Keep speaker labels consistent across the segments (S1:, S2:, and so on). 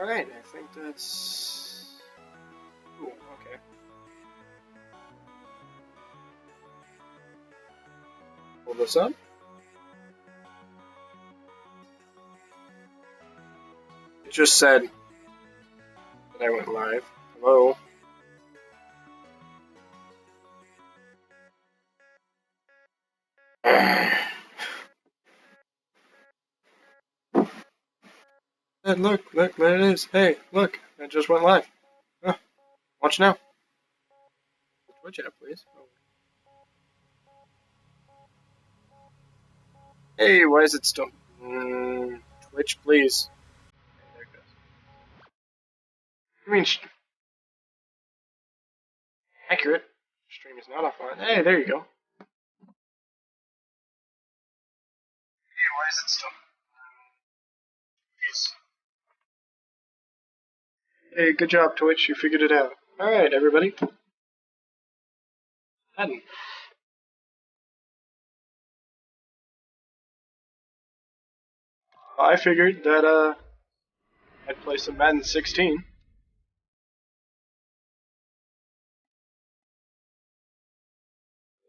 S1: Alright, I think that's... Ooh, okay. Pull this up. It just said that I went live. Hello? Hey, look, there it is. Hey, look, I just went live. Watch now. Twitch app, please. Oh. Hey, why is it still... Twitch, please. Okay, there it goes. I mean, accurate. Stream is not offline. Hey, there you go. Hey, why is it still... Hey, good job, Twitch. You figured it out. Alright, everybody. Madden. I figured that, I'd play some Madden 16.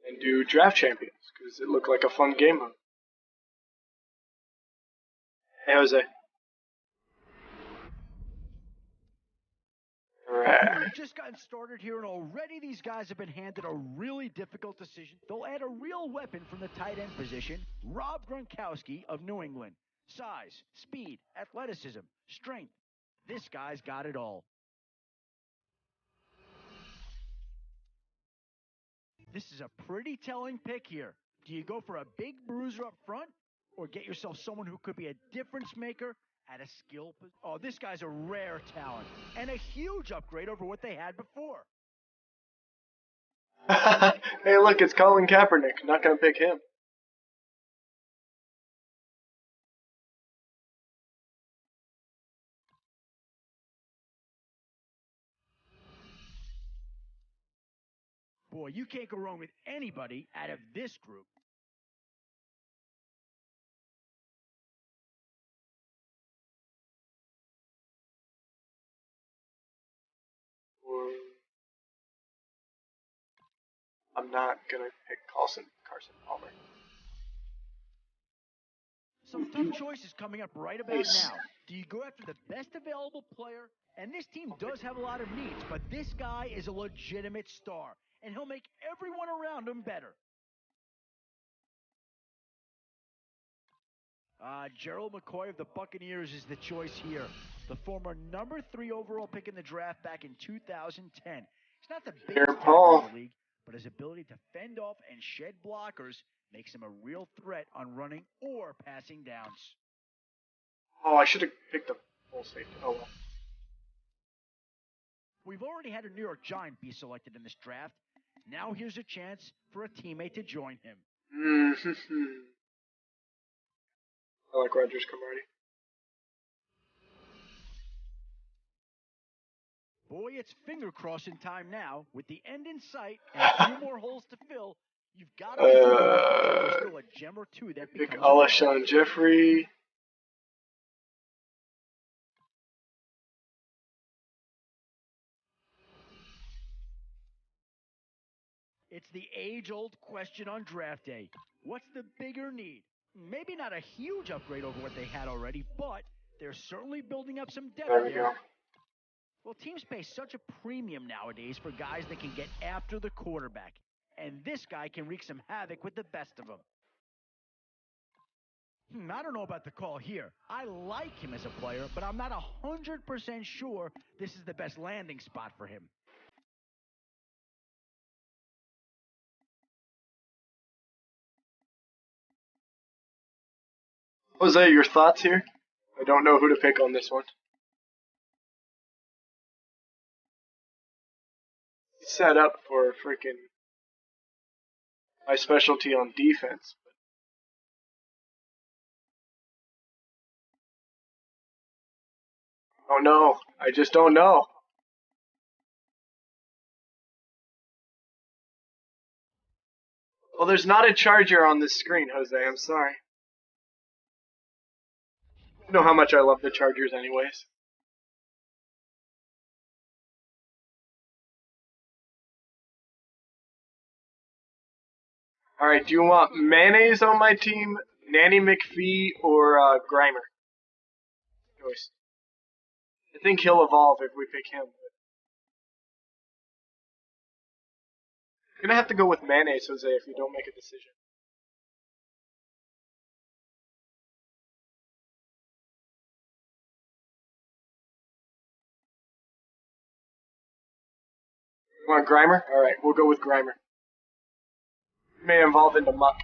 S1: And do Draft Champions, because it looked like a fun game mode. Hey, Jose.
S2: We've just gotten started here, and already these guys have been handed a really difficult decision. They'll add a real weapon from the tight end position, Rob Gronkowski of New England. Size, speed, athleticism, strength. This guy's got it all. This is a pretty telling pick here. Do you go for a big bruiser up front, or get yourself someone who could be a difference maker at a skill position? Oh, this guy's a rare talent, and a huge upgrade over what they had before.
S1: Hey, look, it's Colin Kaepernick. Not gonna pick him.
S2: Boy, you can't go wrong with anybody out of this group.
S1: I'm not gonna pick Carson Palmer.
S2: Some tough choices coming up right about now. Do you go after the best available player? And this team does have a lot of needs, but this guy is a legitimate star, and he'll make everyone around him better. Gerald McCoy of the Buccaneers is the choice here. The former number 3 overall pick in the draft back in 2010. He's not the biggest tackle in the league, but his ability to fend off and shed blockers makes him a real threat on running or passing downs.
S1: Oh, I should have picked the full safety. Oh well.
S2: We've already had a New York Giant be selected in this draft. Now here's a chance for a teammate to join him.
S1: I like Rogers Cromartie.
S2: Boy, it's finger crossing time now. With the end in sight and a few more holes to fill, you've got to there's still a gem or two that
S1: pick
S2: becomes
S1: Alshon Jeffrey.
S2: It's the age-old question on draft day. What's the bigger need? Maybe not a huge upgrade over what they had already, but they're certainly building up some depth
S1: There we go.
S2: Well, teams pay such a premium nowadays for guys that can get after the quarterback. And this guy can wreak some havoc with the best of them. I don't know about the call here. I like him as a player, but I'm not 100% sure this is the best landing spot for him.
S1: Jose, your thoughts here? I don't know who to pick on this one. Set up for freaking my specialty on defense. Oh no, I just don't know. Well, there's not a charger on this screen, Jose. I'm sorry. You know how much I love the Chargers anyways. Alright, do you want Mayonnaise on my team, Nanny McPhee, or Grimer? Choice. I think he'll evolve if we pick him. You're gonna have to go with Mayonnaise, Jose, if you don't make a decision. You want Grimer? Alright, we'll go with Grimer. He may evolve into Muck.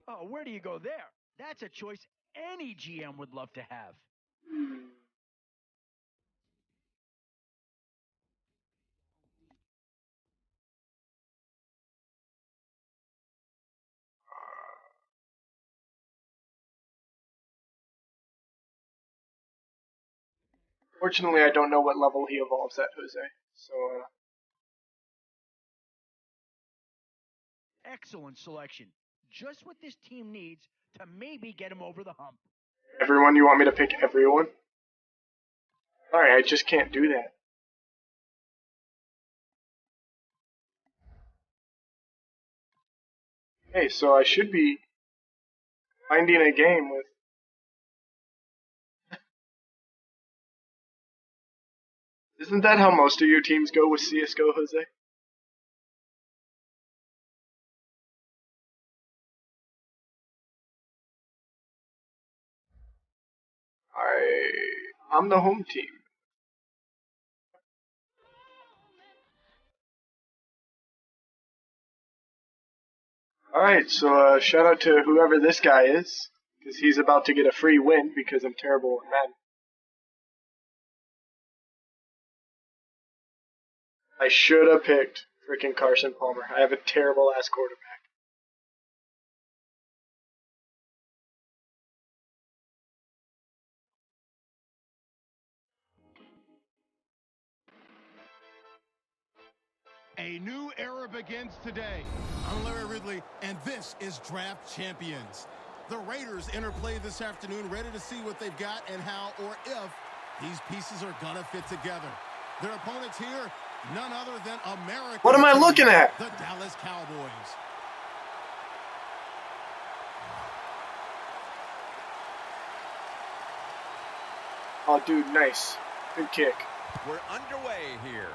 S2: Oh, where do you go there? That's a choice any GM would love to have.
S1: Fortunately, I don't know what level he evolves at, Jose. So,
S2: Excellent selection. Just what this team needs to maybe get him over the hump.
S1: everyone, you want me to pick everyone? Sorry, I just can't do that. Hey, so I should be finding a game with... Isn't that how most of your teams go with CSGO, Jose? I'm the home team. Alright, so shout out to whoever this guy is, because he's about to get a free win because I'm terrible at Madden. I should have picked freaking Carson Palmer. I have a terrible ass quarterback.
S3: A new era begins today. I'm Larry Ridley, and this is Draft Champions. The Raiders interplay this afternoon, ready to see what they've got and how or if these pieces are gonna fit together. Their opponents here, none other than America.
S1: What am I looking at?
S3: The Dallas Cowboys.
S1: Oh, dude, nice. Good kick.
S4: We're underway here.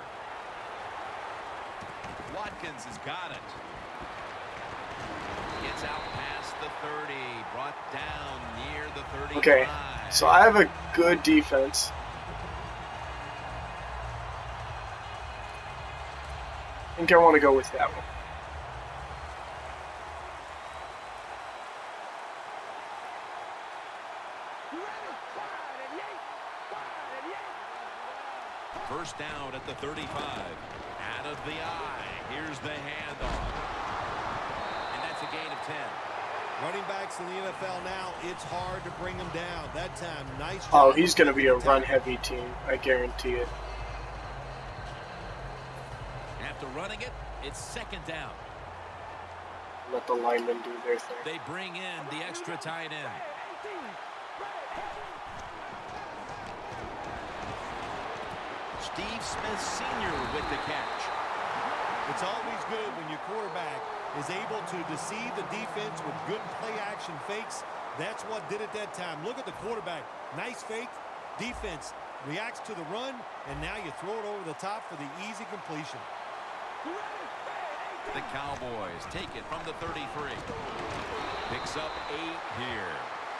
S4: Watkins has got it. Gets out past the 30, brought down near the 35.
S1: Okay, so I have a good defense. I think I want to go with that one.
S4: First down at the 35. Out of the eye. Here's the handoff. And that's a gain of 10.
S3: Running backs in the NFL now, it's hard to bring them down. That time, nice job.
S1: Oh, he's going to be a run-heavy team. I guarantee it.
S4: After running it, it's second down.
S1: Let the linemen do their thing.
S4: They bring in the extra tight end. Steve Smith Sr. with the catch.
S3: It's always good when your quarterback is able to deceive the defense with good play-action fakes. That's what did it that time. Look at the quarterback. Nice fake. Defense reacts to the run, and now you throw it over the top for the easy completion.
S4: The Cowboys take it from the 33. Picks up 8 here.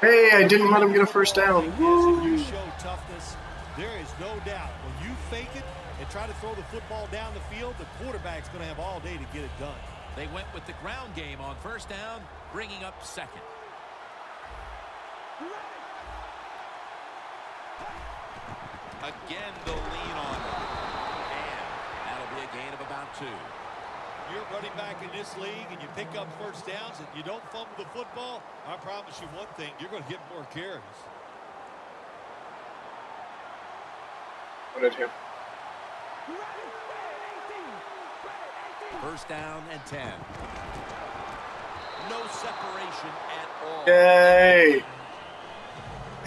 S1: Hey, I didn't let him get a first down.
S3: Woo. You show toughness. There is no doubt. When you fake it and try to throw the football down the field, the quarterback's going to have all day to get it done.
S4: They went with the ground game on first down, bringing up second. Again, the lean on it. And that'll be a gain of about 2.
S3: You're running back in this league and you pick up first downs and you don't fumble the football, I promise you one thing, you're going to get more carries.
S1: What did him?
S4: First down and 10. No separation at all.
S1: Yay!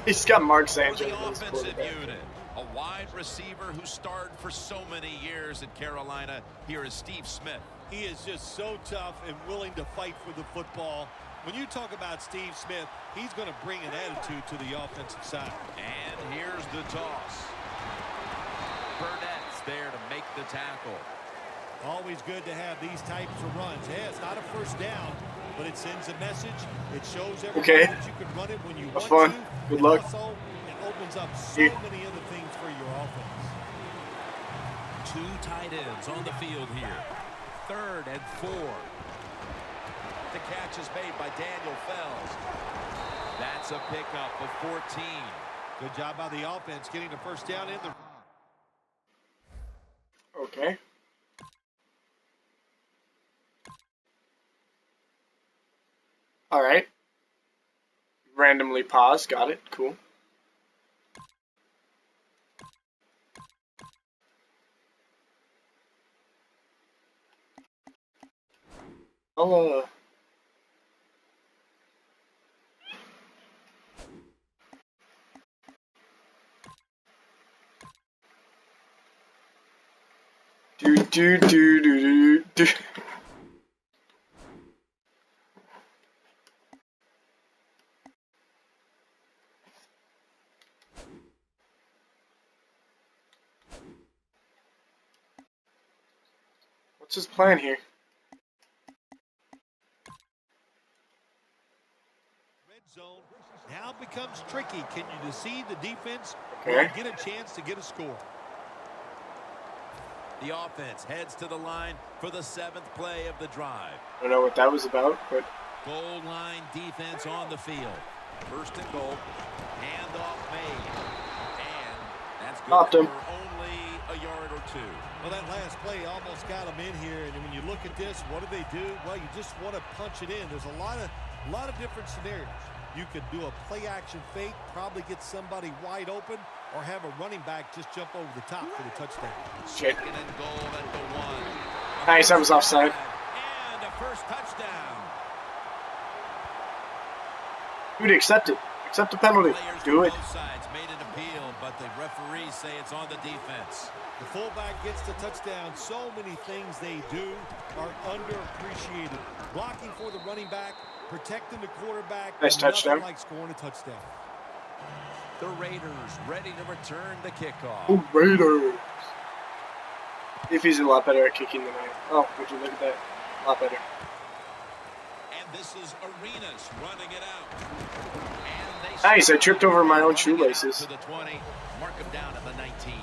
S1: He's got Mark
S4: For
S1: Sanchez
S4: the
S1: as his
S4: offensive
S1: quarterback.
S4: unit, a wide receiver who starred for so many years at Carolina. Here is Steve Smith.
S5: He is just so tough and willing to fight for the football. When you talk about Steve Smith, he's going to bring an attitude to the offensive side.
S4: And here's the toss. Burnett's there to make the tackle.
S5: Always good to have these types of runs. Yeah, it's not a first down, but it sends a message. It shows everybody that you can run it when you want
S1: fun.
S5: to.
S1: Good luck.
S5: Also, it opens up so many other things for your offense.
S4: 2 tight ends on the field here. 3rd and 4. The catch is made by Daniel Fells. That's a pickup of 14.
S5: Good job by the offense getting the first down in the...
S1: Okay. All right. Randomly pause. Got it. Cool. I'll, do. What's his plan here?
S5: Red zone now becomes tricky. Can you deceive the defense
S1: Okay.
S5: or get a chance to get a score?
S4: The offense heads to the line for the 7th play of the drive.
S1: I don't know what that was about, but
S4: Goal line defense on the field. 1st and goal. Handoff made. And that's good
S1: Popped him.
S4: for only a yard or 2.
S5: Well, that last play almost got them in here. And when you look at this, what do? Well, you just want to punch it in. There's a lot of different scenarios. You could do a play-action fake, probably get somebody wide open, or have a running back just jump over the top for the touchdown.
S1: shit.
S4: 2nd and goal at the 1.
S1: Nice, I was offside.
S4: And a first touchdown.
S1: Dude, accept it. Accept the penalty.
S4: Players
S1: Do
S4: from
S1: it.
S4: both sides made an appeal, but the referees say it's on the defense.
S5: The fullback gets the touchdown. So many things they do are underappreciated. Blocking for the running back, protecting the quarterback.
S1: Nice touchdown.
S5: Nothing like scoring a touchdown.
S4: The Raiders ready to return the kickoff.
S1: Oh, Raiders. If he's a lot better at kicking than I am. Oh, would you look at that? A lot better.
S4: And this is Arenas running it out. And they
S1: Nice, I tripped over my own
S4: running it out
S1: shoelaces.
S4: to the 20. Mark him down at the 19.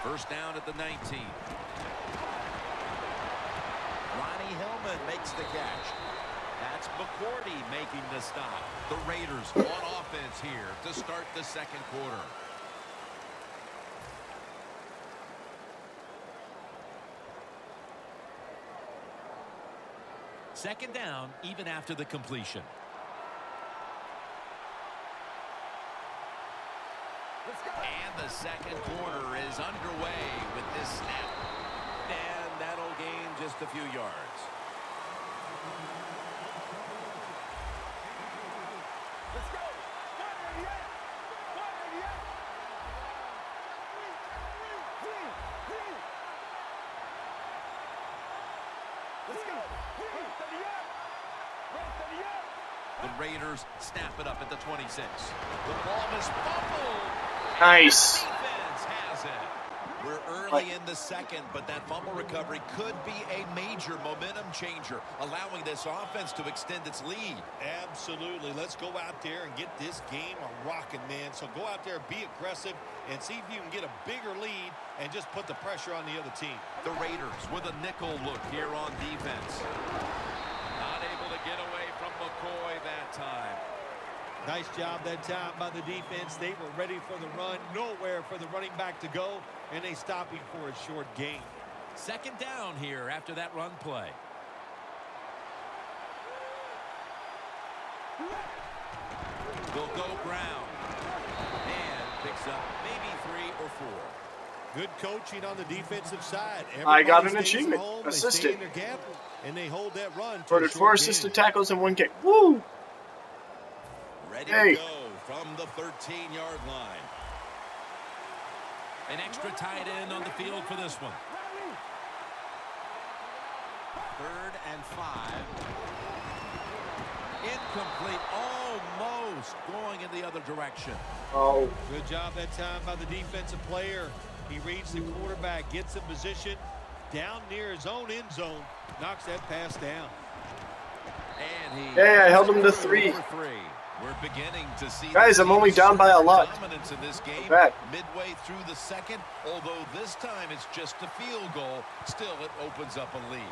S4: First down at the 19. Ronnie Hillman makes the catch. That's McCourty making the stop. The Raiders on offense here to start the 2nd quarter. Second down, even after the completion. And the 2nd quarter is underway with this snap. And that'll gain just a few yards.
S2: Let's go.
S4: The Raiders snap it up at the 26. The ball is fumbled.
S1: Nice.
S4: Defense has it. We're early in the 2nd, but that fumble recovery could be a major momentum changer, allowing this offense to extend its lead.
S5: Absolutely. Let's go out there and get this game a rocking, man. So go out there, be aggressive, and see if you can get a bigger lead and just put the pressure on the other team.
S4: The Raiders with a nickel look here on defense. Not able to get away from McCoy that time.
S5: Nice job that time by the defense. They were ready for the run. Nowhere for the running back to go, and they stopped him for a short gain.
S4: 2nd down here after that run play. Will go ground. And picks up maybe 3 or 4.
S5: Good coaching on the defensive side.
S1: I got an
S5: Everybody stays
S1: achievement.
S5: at home,
S1: Assisted.
S5: They stay in their gap, and they hold that run to a
S1: Recorded
S5: short
S1: 4
S5: gain.
S1: assisted tackles in 1 game. Woo!
S4: Ready
S1: Hey.
S4: to go from the 13-yard line. An extra tight end on the field for this one. 3rd and 5. Incomplete. Almost going in the other direction.
S1: Oh,
S5: Good job that time by the defensive player. He reads the quarterback, gets in position down near his own end zone, knocks that pass down.
S4: And he
S1: yeah, I held him to 3.
S4: We're beginning to see
S1: Guys, I'm only down by a lot.
S4: dominance in this game.
S1: Bad.
S4: Midway through the second, although this time it's just a field goal, still it opens up a lead.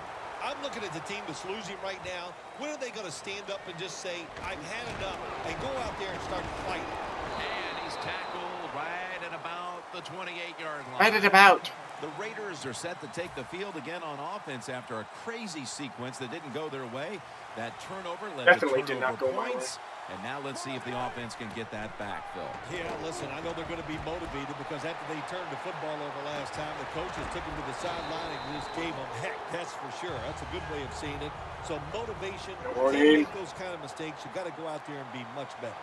S5: I'm looking at the team that's losing right now. When are they going to stand up and just say, I've had enough, and go out there and start fighting?
S4: And he's tackled right at about the 28-yard line.
S1: right at about.
S4: The Raiders are set to take the field again on offense after a crazy sequence that didn't go their way. That turnover led
S1: Definitely
S4: to
S1: did
S4: turnover
S1: not go my
S4: points. And now let's see if the offense can get that back, Phil.
S5: Yeah, listen, I know they're going to be motivated because after they turned the football over last time, the coaches took them to the sideline and just gave them heck, that's for sure. That's a good way of seeing it. So motivation, can't make those kind of mistakes. You've got to go out there and be much better.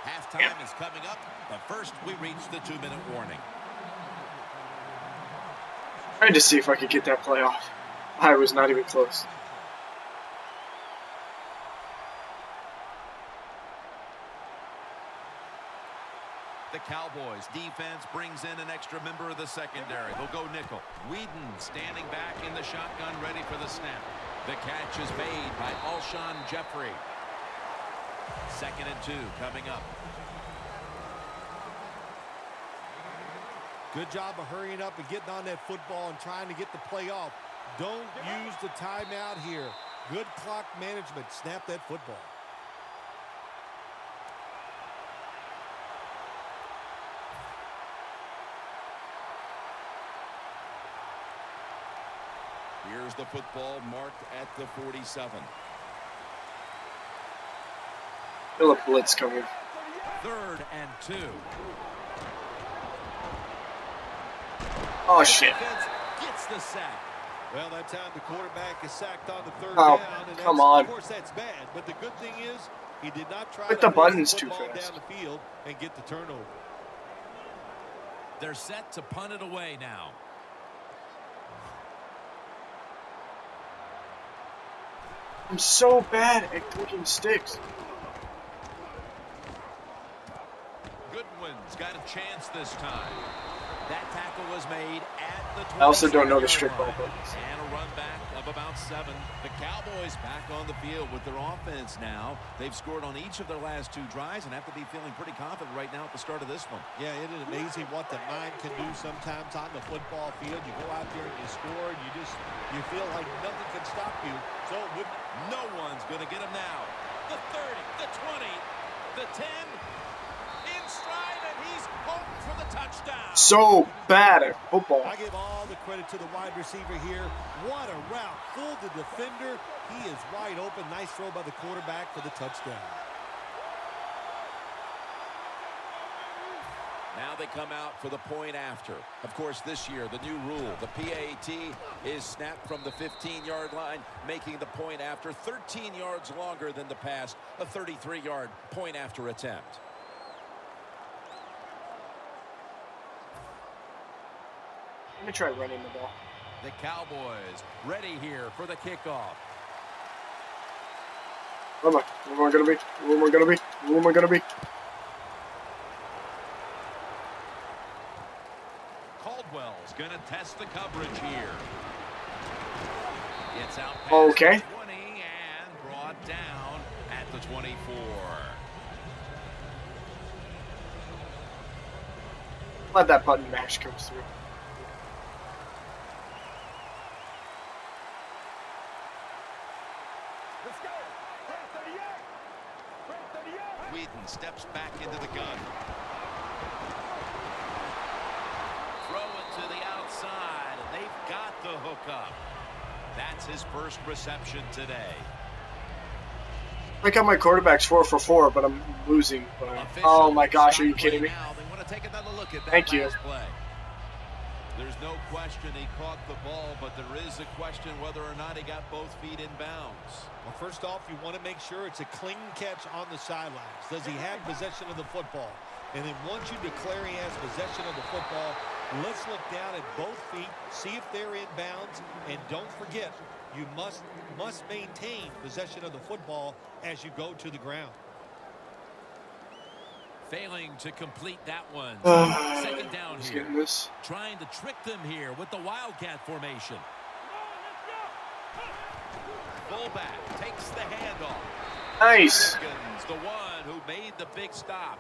S4: Halftime is coming up, but first we reach the 2-minute warning.
S1: Trying to see if I could get that play off. I was not even close.
S4: The Cowboys defense brings in an extra member of the secondary. They'll go nickel. Whedon standing back in the shotgun, ready for the snap. The catch is made by Alshon Jeffrey. 2nd and 2 coming up.
S5: Good job of hurrying up and getting on that football and trying to get the play off. Don't use the timeout here. Good clock management. Snap that football.
S4: Here's the football marked at the 47.
S1: Feel a blitz coming.
S4: 3rd and 2.
S1: Oh, shit.
S4: Defense gets the sack.
S5: Well, that time the quarterback is sacked on the 3rd
S1: Oh,
S5: down. And
S1: come on.
S5: Of course, that's bad. But the good thing is he did not try
S1: Click
S5: to
S1: the
S5: force
S1: buttons too
S5: football
S1: fast.
S5: down the field and get the turnover.
S4: They're set to punt it away now.
S1: I'm so bad at clicking sticks.
S4: Goodwin's got a chance this time. That tackle was made at the 20.
S1: I also don't know the strip ball buttons.
S4: And a run back of about 7. The Cowboys back on the field with their offense now. They've scored on each of their last 2 drives and have to be feeling pretty confident right now at the start of this one.
S5: Yeah, it is amazing what the mind can do sometimes on the football field. You go out there and you score, and you feel like nothing can stop you. So
S4: no one's going to get him now. The 30, the 20, the 10, in stride, and he's home for the touchdown.
S1: So bad at football.
S5: I give all the credit to the wide receiver here. What a route. Fooled the defender. He is wide open. Nice throw by the quarterback for the touchdown.
S4: Now they come out for the point after. Of course, this year, the new rule, the PAT, is snapped from the 15-yard line, making the point after 13 yards longer than the past, a 33-yard point after attempt.
S1: Let me try running the ball.
S4: The Cowboys ready here for the kickoff.
S1: Where am I? Where am I going to be? Where am I going to be? Where am I going to be?
S4: Caldwell's going to test the coverage here. Gets out past
S1: Okay.
S4: the 20 and brought down at the 24.
S1: Let that button mash come through.
S4: Whedon steps back into the gun. Throw it to the outside, and they've got the hookup. That's his first reception today.
S1: Like how my quarterback's 4 for 4, but I'm losing. But oh my gosh, are you kidding me?
S4: Now they want to take another look at that
S1: Thank you.
S4: last play. There's no question he caught the ball, but there is a question whether or not he got both feet in bounds.
S5: Well, first off, you want to make sure it's a clean catch on the sidelines. Does he have possession of the football? And then once you declare he has possession of the football, let's look down at both feet, see if they're in bounds, and don't forget, you must maintain possession of the football as you go to the ground.
S4: Failing to complete that one. Second down
S1: Just
S4: here.
S1: getting this.
S4: Trying to trick them here with the Wildcat formation. Fullback takes the handoff.
S1: Nice.
S4: Morgan's the one who made the big stop.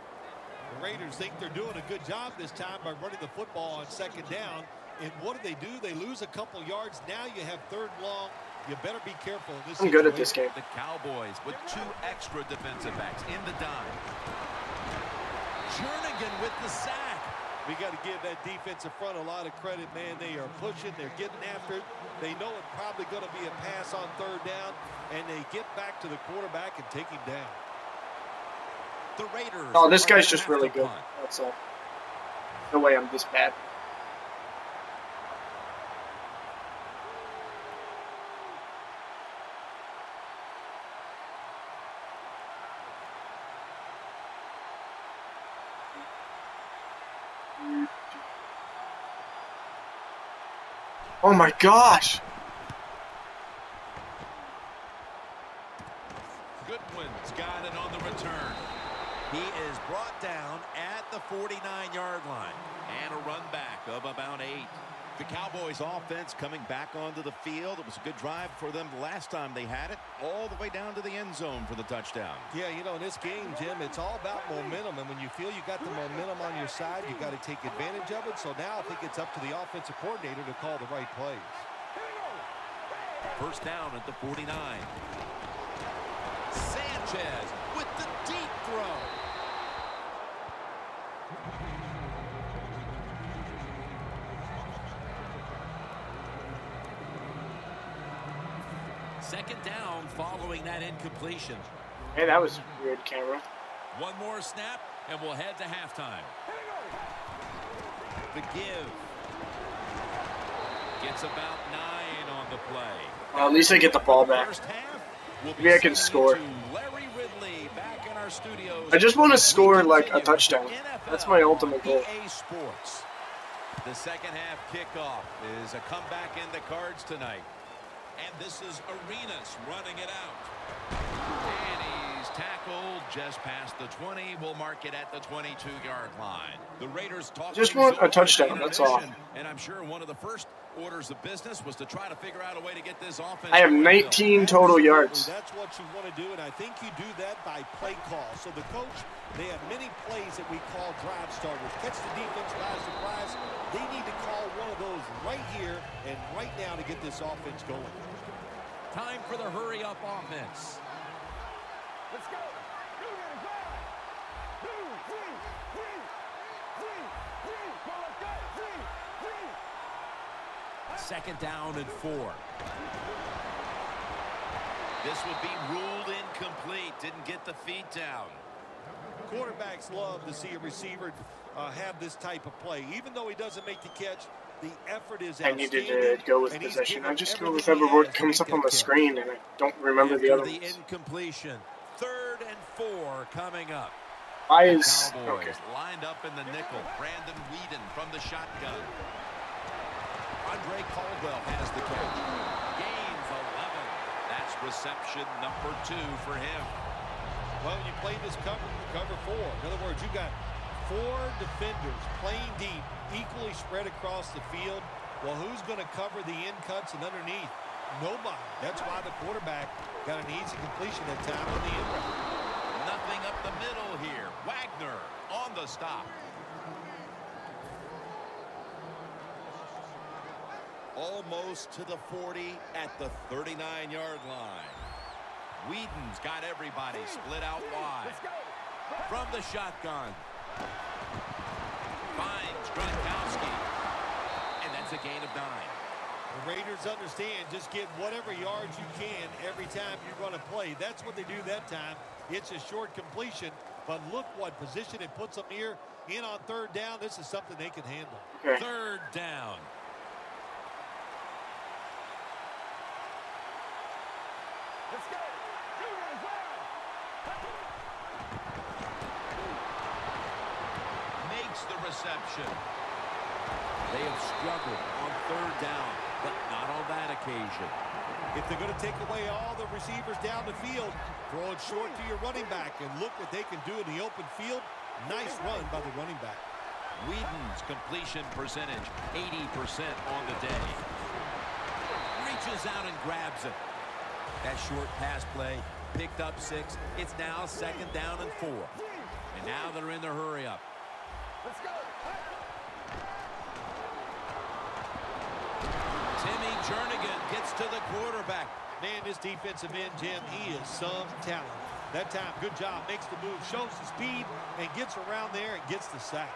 S5: The Raiders think they're doing a good job this time by running the football on second down. And what do? They lose a couple yards. Now you have third and long. You better be careful in this
S1: I'm good at this game.
S4: The Cowboys with 2 extra defensive backs in the dime. Jernigan with the sack.
S5: We got to give that defensive front a lot of credit, man. They are pushing. They're getting after it. They know it's probably going to be a pass on third down, and they get back to the quarterback and take him down.
S4: The Raiders.
S1: Oh, this guy's just really good. That's all. No way I'm this bad. Oh my gosh!
S4: Goodwin's got it on the return. He is brought down at the 49-yard line. And a run back of about 8.
S6: The Cowboys offense coming back onto the field. It was a good drive for them the last time they had it, all the way down to the end zone for the touchdown.
S5: Yeah, you know, in this game, Jim, it's all about momentum. And when you feel you got the momentum on your side, you got to take advantage of it. So now I think it's up to the offensive coordinator to call the right plays.
S4: First down at the 49. Sanchez with the deep throw. Second down following that incompletion.
S1: Hey, that was weird, camera.
S4: One more snap, and we'll head to halftime. The give. Gets about 9 on the play.
S1: Well, at least I get the ball back.
S4: First half, we'll
S1: Maybe I can score.
S4: Larry Ridley back in our studios.
S1: I just want to score like a touchdown. That's my ultimate goal.
S4: EA Sports. The second half kickoff is a comeback in the cards tonight. And this is Arenas running it out. And he's tackled just past the 20. We'll mark it at the 22-yard line. The Raiders talk.
S1: Just want a touchdown, that's all.
S4: And I'm sure one of the first orders of business was to try to figure out a way to get this offense.
S1: I have 19 total yards.
S5: That's what you want to do, and I think you do that by play call. So the coach, they have many plays that we call drive starters. Catch the defense by surprise. They need to call one of those right here and right now to get this offense going.
S4: Time for the hurry-up offense.
S2: Let's go.
S4: Second down and 4. This would be ruled incomplete. Didn't get the feet down.
S5: Quarterbacks love to see a receiver have this type of play. Even though he doesn't make the catch, the effort is
S1: I needed to go with possession. I just go with whatever word comes up on the screen, and I don't remember the other
S4: the
S1: ones.
S4: incompletion. 3rd and 4 coming up.
S1: Why is...
S4: Cowboys
S1: Okay.
S4: lined up in the nickel. Brandon Whedon from the shotgun. Andre Caldwell has the catch. Gains 11. That's reception number 2 for him.
S5: Well, when you play this cover 4. In other words, you got 4 defenders playing deep, equally spread across the field. Well, who's going to cover the in cuts and underneath? Nobody. That's why the quarterback got an easy completion that time on the in route.
S4: Nothing up the middle here. Wagner on the stop. Almost to the 40 at the 39-yard line. Whedon's got everybody split out wide. From the shotgun. Finds Gronkowski. And that's a gain of 9.
S5: The Raiders understand just get whatever yards you can every time you're going to play. That's what they do that time. It's a short completion, But look what position it puts them here in on third down. This is something they can handle.
S1: Okay.
S4: Third down.
S2: Let's go.
S4: Makes the reception. They have struggled on third down, but not on that occasion.
S5: If they're going to take away all the receivers down the field, throw it short to your running back, and look what they can do in the open field. Nice run by the running back.
S4: Whedon's completion percentage, 80% on the day. Reaches out and grabs it. That short pass play picked up 6. It's now second down and 4. And now they're in the hurry up.
S2: Let's go.
S4: Timmy Jernigan gets to the quarterback.
S5: Man, this defensive end, Jim, he is some talent. That time, good job, makes the move, shows the speed, and gets around there and gets the sack.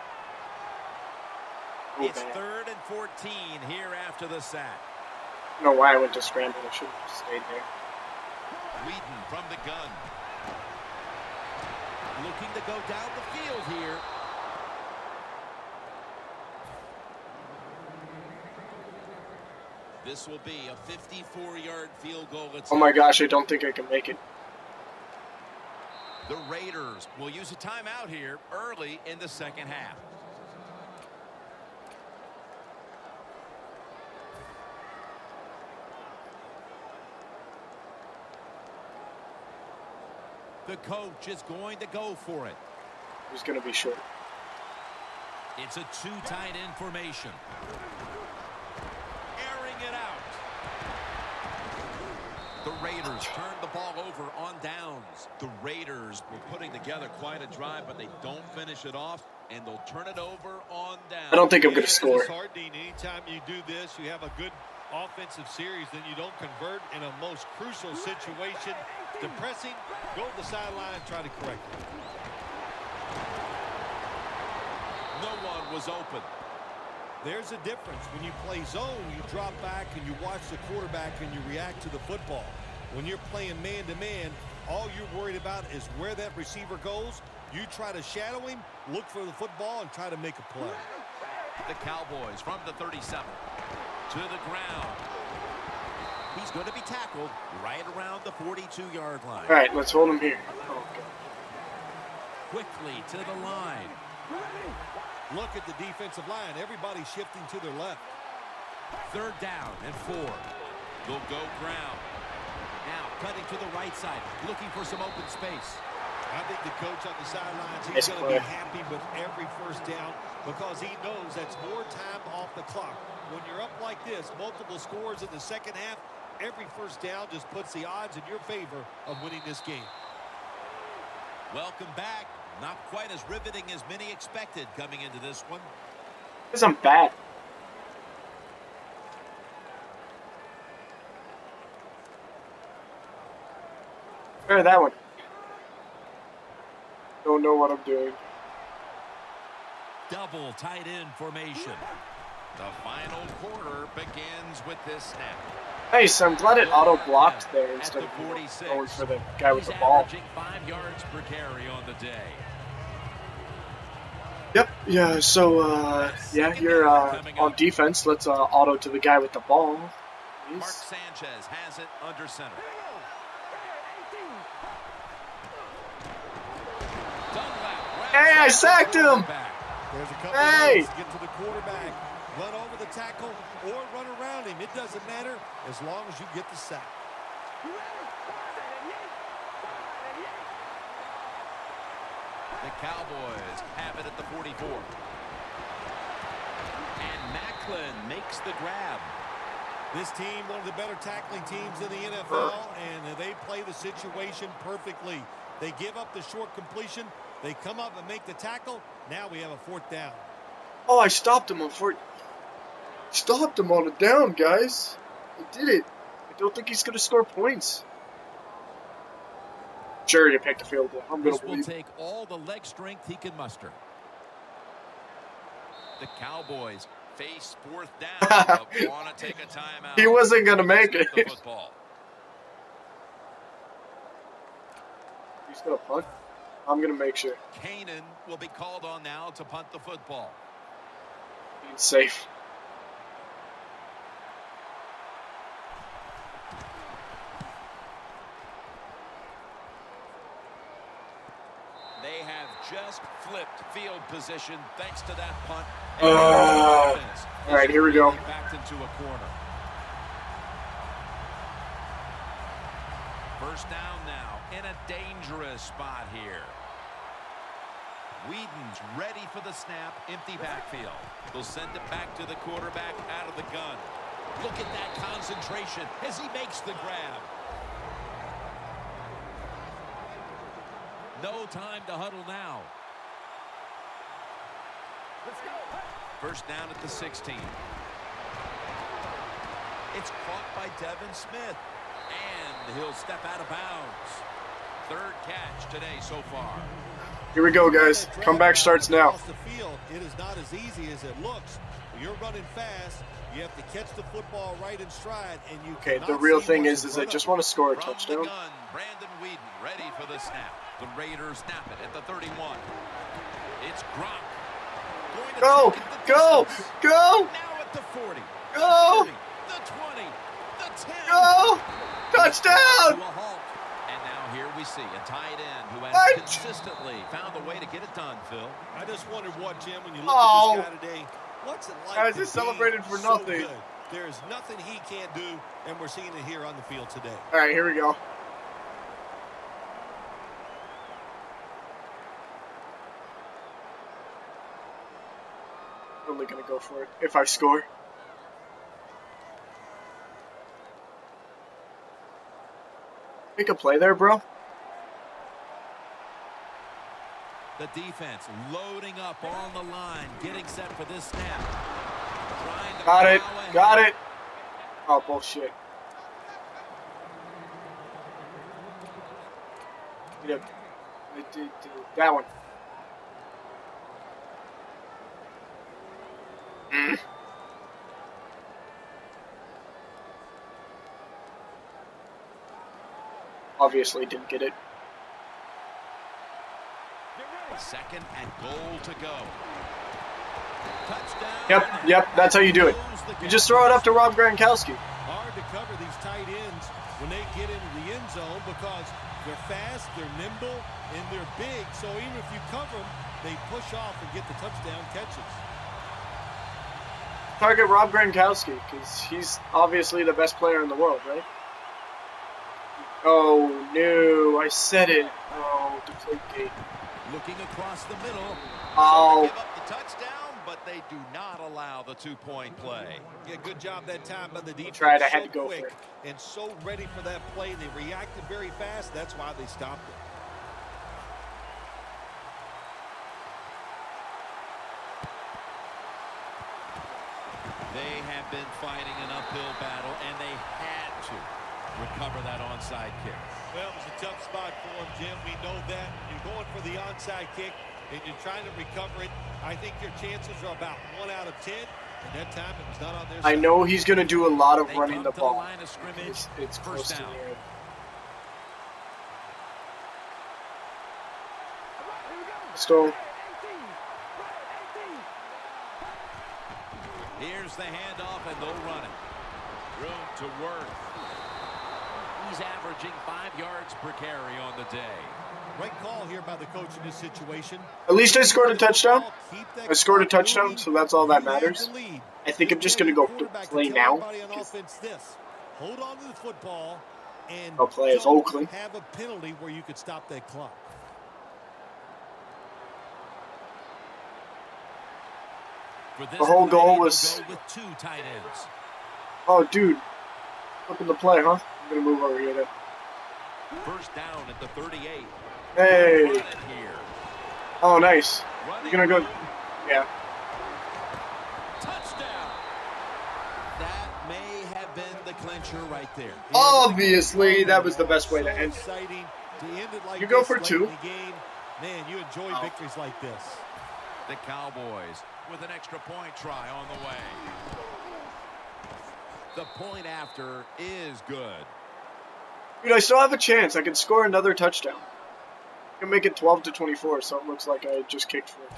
S4: It's third and 14 here after the sack.
S1: I don't know why I went to scramble. I should have just stayed there.
S4: Whedon from the gun. Looking to go down the field here. This will be a 54-yard field goal.
S1: Oh my gosh, I don't think I can make it.
S4: The Raiders will use a timeout here early in the second half. The coach is going to go for it.
S1: He's going to be short.
S4: It's a two tight end formation. Airing it out. The Raiders turned the ball over on downs. The Raiders were putting together quite a drive, but they don't finish it off, and they'll turn it over on downs.
S1: I don't think I'm going to score.
S5: It's disheartening. Anytime you do this, you have a good offensive series, then you don't convert in a most crucial situation. Depressing, go to the sideline and try to correct it.
S4: No one was open.
S5: There's a difference. When you play zone, you drop back and you watch the quarterback and you react to the football. When you're playing man-to-man, all you're worried about is where that receiver goes. You try to shadow him, look for the football, and try to make a play.
S4: The Cowboys from the 37 to the ground. He's going to be tackled right around the 42-yard line.
S1: All right, let's hold him here. Oh, God.
S4: Quickly to the line.
S5: Look at the defensive line. Everybody's shifting to their left.
S4: Third down and 4. They'll go ground. Now cutting to the right side, looking for some open space.
S5: I think the coach on the sidelines, he's going to be happy with every first down because he knows that's more time off the clock. When you're up like this, multiple scores in the second half, every first down just puts the odds in your favor of winning this game.
S4: Welcome back. Not quite as riveting as many expected coming into this one.
S1: Because I'm bad. Try that one. Don't know what I'm doing.
S4: Double tight end formation. The final quarter begins with this snap.
S1: Nice, I'm glad it auto-blocked there instead of going for the guy with the ball.
S4: Averaging 5 yards per carry on the day.
S1: Yep, yeah, so, yeah, you're on defense. Let's auto to the guy with the ball. Please.
S4: Mark Sanchez has it under center.
S1: Hey, I sacked him!
S5: There's a couple
S1: Hey!
S5: of ways to get to the quarterback. Run over the tackle or run around him. It doesn't matter as long as you get the sack.
S4: The Cowboys have it at the 44. And Macklin makes the grab.
S5: This team, one of the better tackling teams in the NFL, and they play the situation perfectly. They give up the short completion. They come up and make the tackle. Now we have a fourth down.
S1: Oh, I stopped him on fourth. Stopped him on a down, guys. I did it. I don't think he's going to score points. Sure, you picked the field goal. I'm going
S4: This
S1: to
S4: will
S1: believe.
S4: take all the leg strength he can muster. The Cowboys face fourth down, but want to take a timeout.
S1: He wasn't going to make it.
S4: The football.
S1: He's going to punt. I'm going to make sure.
S4: Kanan will be called on now to punt the football.
S1: Being safe.
S4: They have just flipped field position thanks to that punt.
S1: All right, here we go.
S4: Backed into a corner. First down now in a dangerous spot here. Whedon's ready for the snap, empty backfield. They'll send it back to the quarterback out of the gun. Look at that concentration as he makes the grab. No time to huddle now. Let's go. First down at the 16. It's caught by Devin Smith. And he'll step out of bounds. Third catch today so far.
S1: Here we go, guys. Comeback starts now.
S5: It is not as easy as it looks. You're running fast. You have to catch the football right in stride, and you.
S1: Okay, the real thing is I just want to score a touchdown.
S4: Gun, Brandon Whedon ready for the snap. The Raiders snap it at the 31. It's Gronk.
S1: Go! Go! Go!
S4: Now at the 40.
S1: Go!
S4: The 20. The 10.
S1: Go! Touchdown!
S4: To a halt. And now here we see a tight end who has consistently found a way to get it done, Phil.
S5: I just wondered what, Jim, when you look at this guy today, what's it like
S1: guys,
S5: to
S1: he celebrated for
S5: so
S1: nothing.
S5: Good? There's nothing he can't do, and we're seeing it here on the field today.
S1: All right, here we go. I'm only going to go for it if I score. Make a play there, bro.
S4: The defense loading up on the line, getting set for this snap.
S1: Got it. Got it. Oh, bullshit. That one. Obviously didn't get it.
S4: Second and goal to go. Touchdown.
S1: Yep, that's how you do it. You just throw it up to Rob Gronkowski.
S5: Hard to cover these tight ends when they get into the end zone because they're fast, they're nimble, and they're big. So even if you cover them, they push off and get the touchdown catches.
S1: Target Rob Gronkowski because he's obviously the best player in the world, right? Oh no, I said it. Oh, Deflategate.
S4: Looking across the middle.
S1: Oh.
S4: Give up the touchdown, but they do not allow the two-point play.
S5: Yeah, good job that time by the defense.
S1: Tried. I had to go for it.
S5: And so ready for that play. They reacted very fast. That's why they stopped it.
S4: They have been fighting an uphill battle, and they had to recover that onside kick.
S5: Well, it was a tough spot for him, Jim. We know that. You're going for the onside kick, and you're trying to recover it. I think your chances are about 1 out of 10. And that time, it was not on their side.
S1: I know he's going to do a lot of
S4: They
S1: running the
S4: come to
S1: ball.
S4: line of scrimmage.
S1: It's close
S4: First
S1: to
S4: down.
S1: the end. So,
S4: Here's the handoff, and they'll run it. Room to work. He's averaging 5 yards per carry on the day.
S5: Right call here by the coach in this situation.
S1: at least I scored a touchdown. I scored a touchdown, so that's all that matters. I think I'm just going to go to play now.
S5: Hold on to the football and
S1: I'll play as Oakland.
S5: have a penalty where you could stop that clock.
S4: For this
S1: The whole goal
S4: play,
S1: was-
S4: they'll go with 2 tight ends.
S1: Oh, dude. Look at the play, huh? I'm going to move over here then.
S4: First down at the 38.
S1: Hey.
S4: Run it here.
S1: Oh, nice.
S4: Running
S1: You're going to go.
S4: room.
S1: Yeah.
S4: Touchdown. That may have been the clincher right there.
S1: Obviously, that was the best way to end it.
S5: Exciting to end it like
S1: You go
S5: this
S1: for
S5: late
S1: 2.
S5: in the game. Man, you enjoy victories like this.
S4: The Cowboys with an extra point try on the way. The point after is good.
S1: Dude, I still have a chance. I can score another touchdown. can make it 12-24, so it looks like I just kicked for it.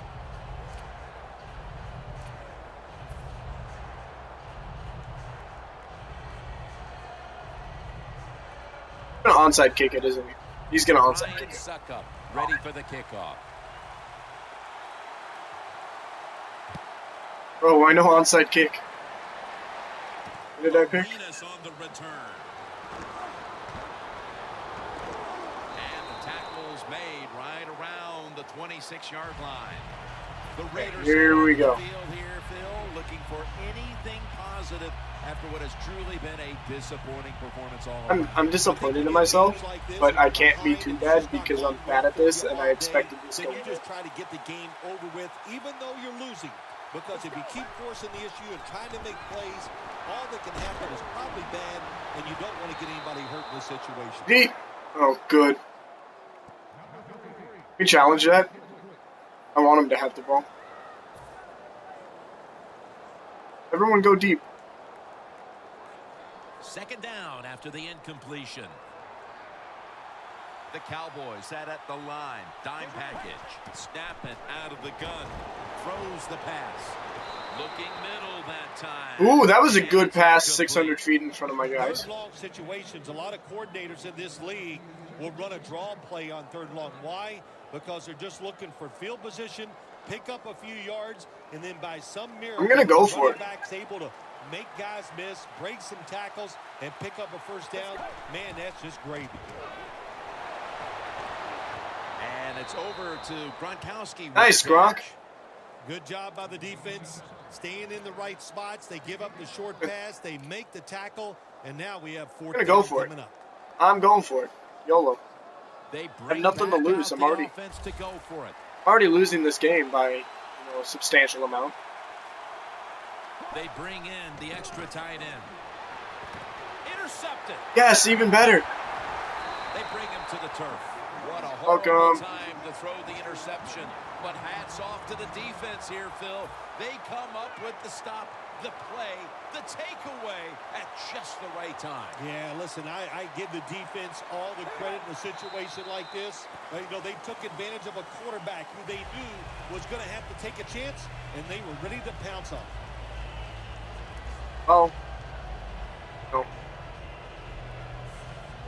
S1: He's gonna onside kick it, isn't he? He's gonna onside kick it.
S4: Suckup, ready for the kickoff.
S1: Bro, why no onside kick? What did I pick?
S4: On the return. And the tackle's made right around the 26-yard line. The Raiders
S1: here we go.
S4: Field here, Phil, looking for anything positive after what has truly been a disappointing performance all around.
S1: I'm disappointed in myself, but I can't be too bad because I'm bad at this and I expected this to win.
S5: You just try to get the game over with, even though you're losing. Because if you keep forcing the issue and trying to make plays, all that can happen is probably bad, and you don't want to get anybody hurt in this situation.
S1: Oh, good. We challenge that. I want him to have the ball. Everyone go deep.
S4: Second down after the incompletion. The Cowboys sat at the line. Dime package. Snapping out of the gun. Throws the pass. Looking middle that time.
S1: Ooh, that was a good pass 600 feet in front of my guys.
S5: Third long situations, a lot of coordinators in this league will run a draw play on third long. Why? Because they're just looking for field position, pick up a few yards, and then by some miracle,
S1: I'm going to go for it.
S5: Back's able to make guys miss, break some tackles, and pick up a first down. Man, that's just gravy.
S4: And it's over to Gronkowski.
S1: Nice, Gronk.
S5: Good job by the defense, staying in the right spots. They give up the short pass, they make the tackle, and now we have 4
S1: I'm going to go for it. I'm going for it. YOLO.
S4: They
S1: I have nothing to lose. I'm already
S4: to go for it.
S1: already losing this game by a substantial amount.
S4: They bring in the extra tight end. Intercepted.
S1: Yes, even better.
S4: They bring him to the turf. What a
S1: Welcome.
S4: horrible time to throw the interception. But hats off to the defense here, Phil. They come up with the stop, the play, the takeaway at just the right time.
S5: Yeah, listen, I give the defense all the credit in a situation like this. They took advantage of a quarterback who they knew was going to have to take a chance, and they were ready to pounce on.
S1: Oh. No.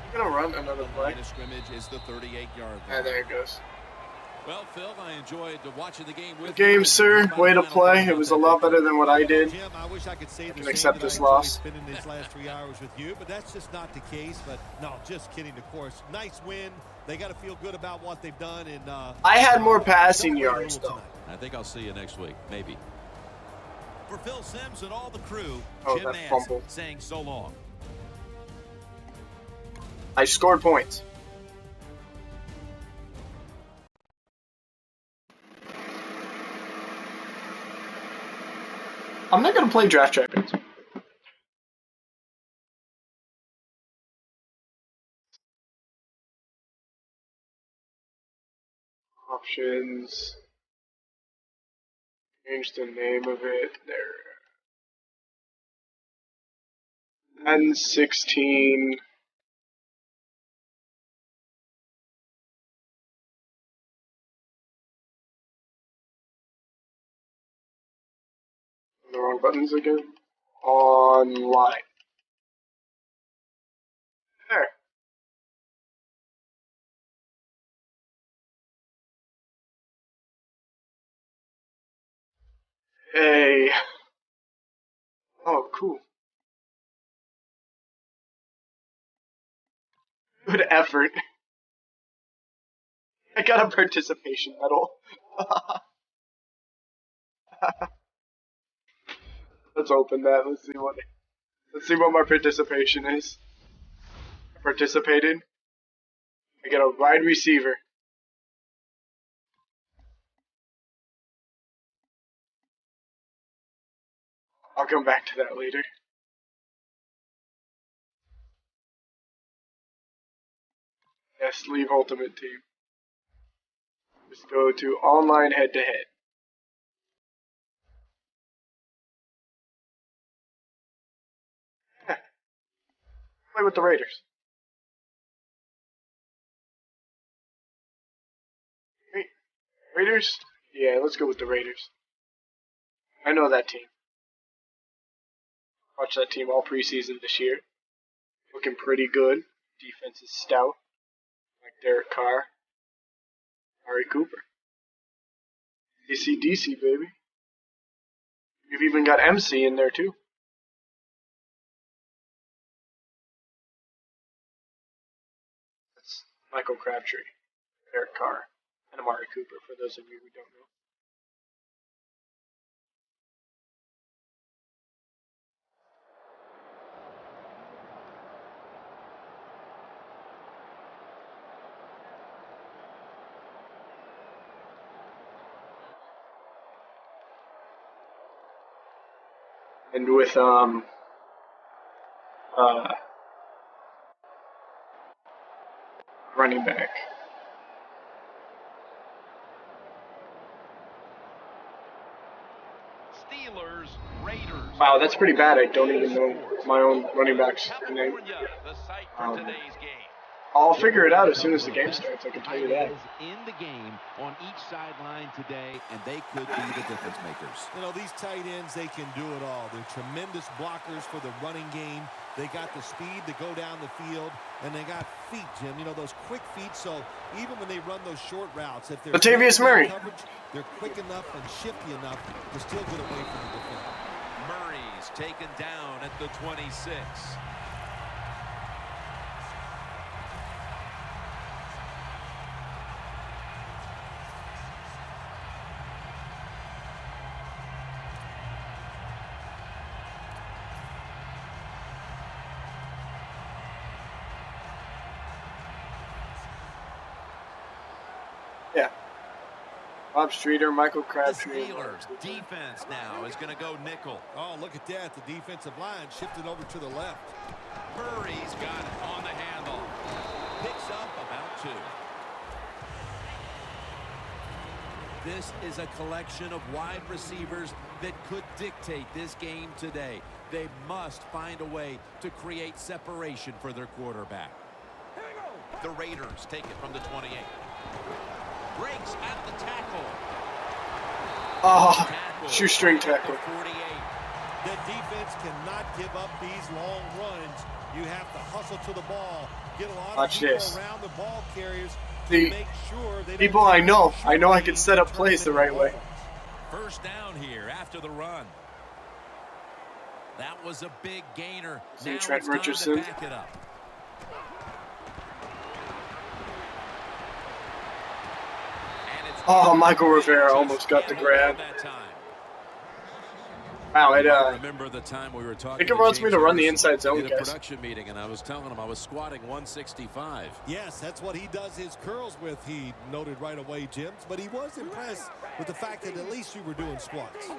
S1: I'm going to run another play.
S4: The scrimmage is the 38-yard line.
S1: Yeah, there it goes.
S4: Well, Phil, I enjoyed watching the game with
S1: Good game, sir. Way to play. It was a lot better than what I did.
S5: Jim, I wish I could say
S1: I can accept this loss.
S5: Spending these last 3 hours with you, but that's just not the case. But no, just kidding. Of course, nice win. They got to feel good about what they've done. And
S1: I had more passing yards, though.
S4: I think I'll see you next week, maybe. For Phil Simms and all the crew,
S1: Oh,
S4: Jim
S1: that
S4: Nance
S1: fumble.
S4: saying so long.
S1: I scored points. I'm not going to play Draft Champions. Options. Change the name of it. There. N16. The wrong buttons again. Online. There. Hey. Oh, cool. Good effort. I got a participation medal. Let's open that. Let's see what my participation is. I participated. I get a wide receiver. I'll come back to that later. Yes, leave Ultimate Team. Just go to online head-to-head. Play with the Raiders. Raiders? Yeah, let's go with the Raiders. I know that team. Watched that team all preseason this year. Looking pretty good. Defense is stout. Like Derek Carr. Ari Cooper. DC, baby. We've even got MC in there, too. That's Michael Crabtree, Derek Carr, and Amari Cooper, for those of you who don't know. And with running back.
S4: Steelers, Raiders.
S1: Wow, that's pretty bad. I don't even know my own running back's name.
S4: The site for today's game.
S1: I'll figure it out as soon as the game starts, I can tell you that.
S7: In the game on each sideline today, and they could be the difference makers.
S5: You know, these tight ends, they can do it all. They're tremendous blockers for the running game. They got the speed to go down the field, and they got feet, Jim. You know, those quick feet, so even when they run those short routes, if they're
S1: Latavius Murray,
S5: coverage, they're quick enough and shifty enough to still get away from the defender.
S4: Murray's taken down at the 26.
S1: yeah. Bob Streeter, Michael
S4: The
S1: Crabtree.
S4: Steelers defense now is going to go nickel.
S5: Oh, look at that. The defensive line shifted over to the left.
S4: Murray's got it on the handle. Picks up about 2. This is a collection of wide receivers that could dictate this game today. They must find a way to create separation for their quarterback. The Raiders take it from the 28. Breaks at the tackle.
S1: Oh, shoestring tackle.
S4: 48.
S5: The defense cannot give up these long runs. You have to hustle to the ball. Get a lot
S1: Watch
S5: of people
S1: this.
S5: around the ball carriers to
S1: The
S5: make sure they
S1: people
S5: don't
S1: I know I can
S5: shoot
S1: set up
S5: and
S1: plays the
S5: turn
S1: right
S5: into
S1: way.
S5: balls.
S4: First down here after the run. That was a big gainer.
S1: See
S4: Now
S1: Trent
S4: it's time
S1: Richardson.
S4: to back it up. And it's
S1: Oh, Michael Rivera almost got the grab.
S4: that time.
S1: Wow, it
S4: Remember the time we were talking?
S1: I think it wants me to run the inside zone,
S4: at a
S1: guys.
S4: production meeting, and I was telling him I was squatting 165.
S5: Yes, that's what he does his curls with, he noted right away, Jim. But he was impressed with the fact that at least you were doing squats.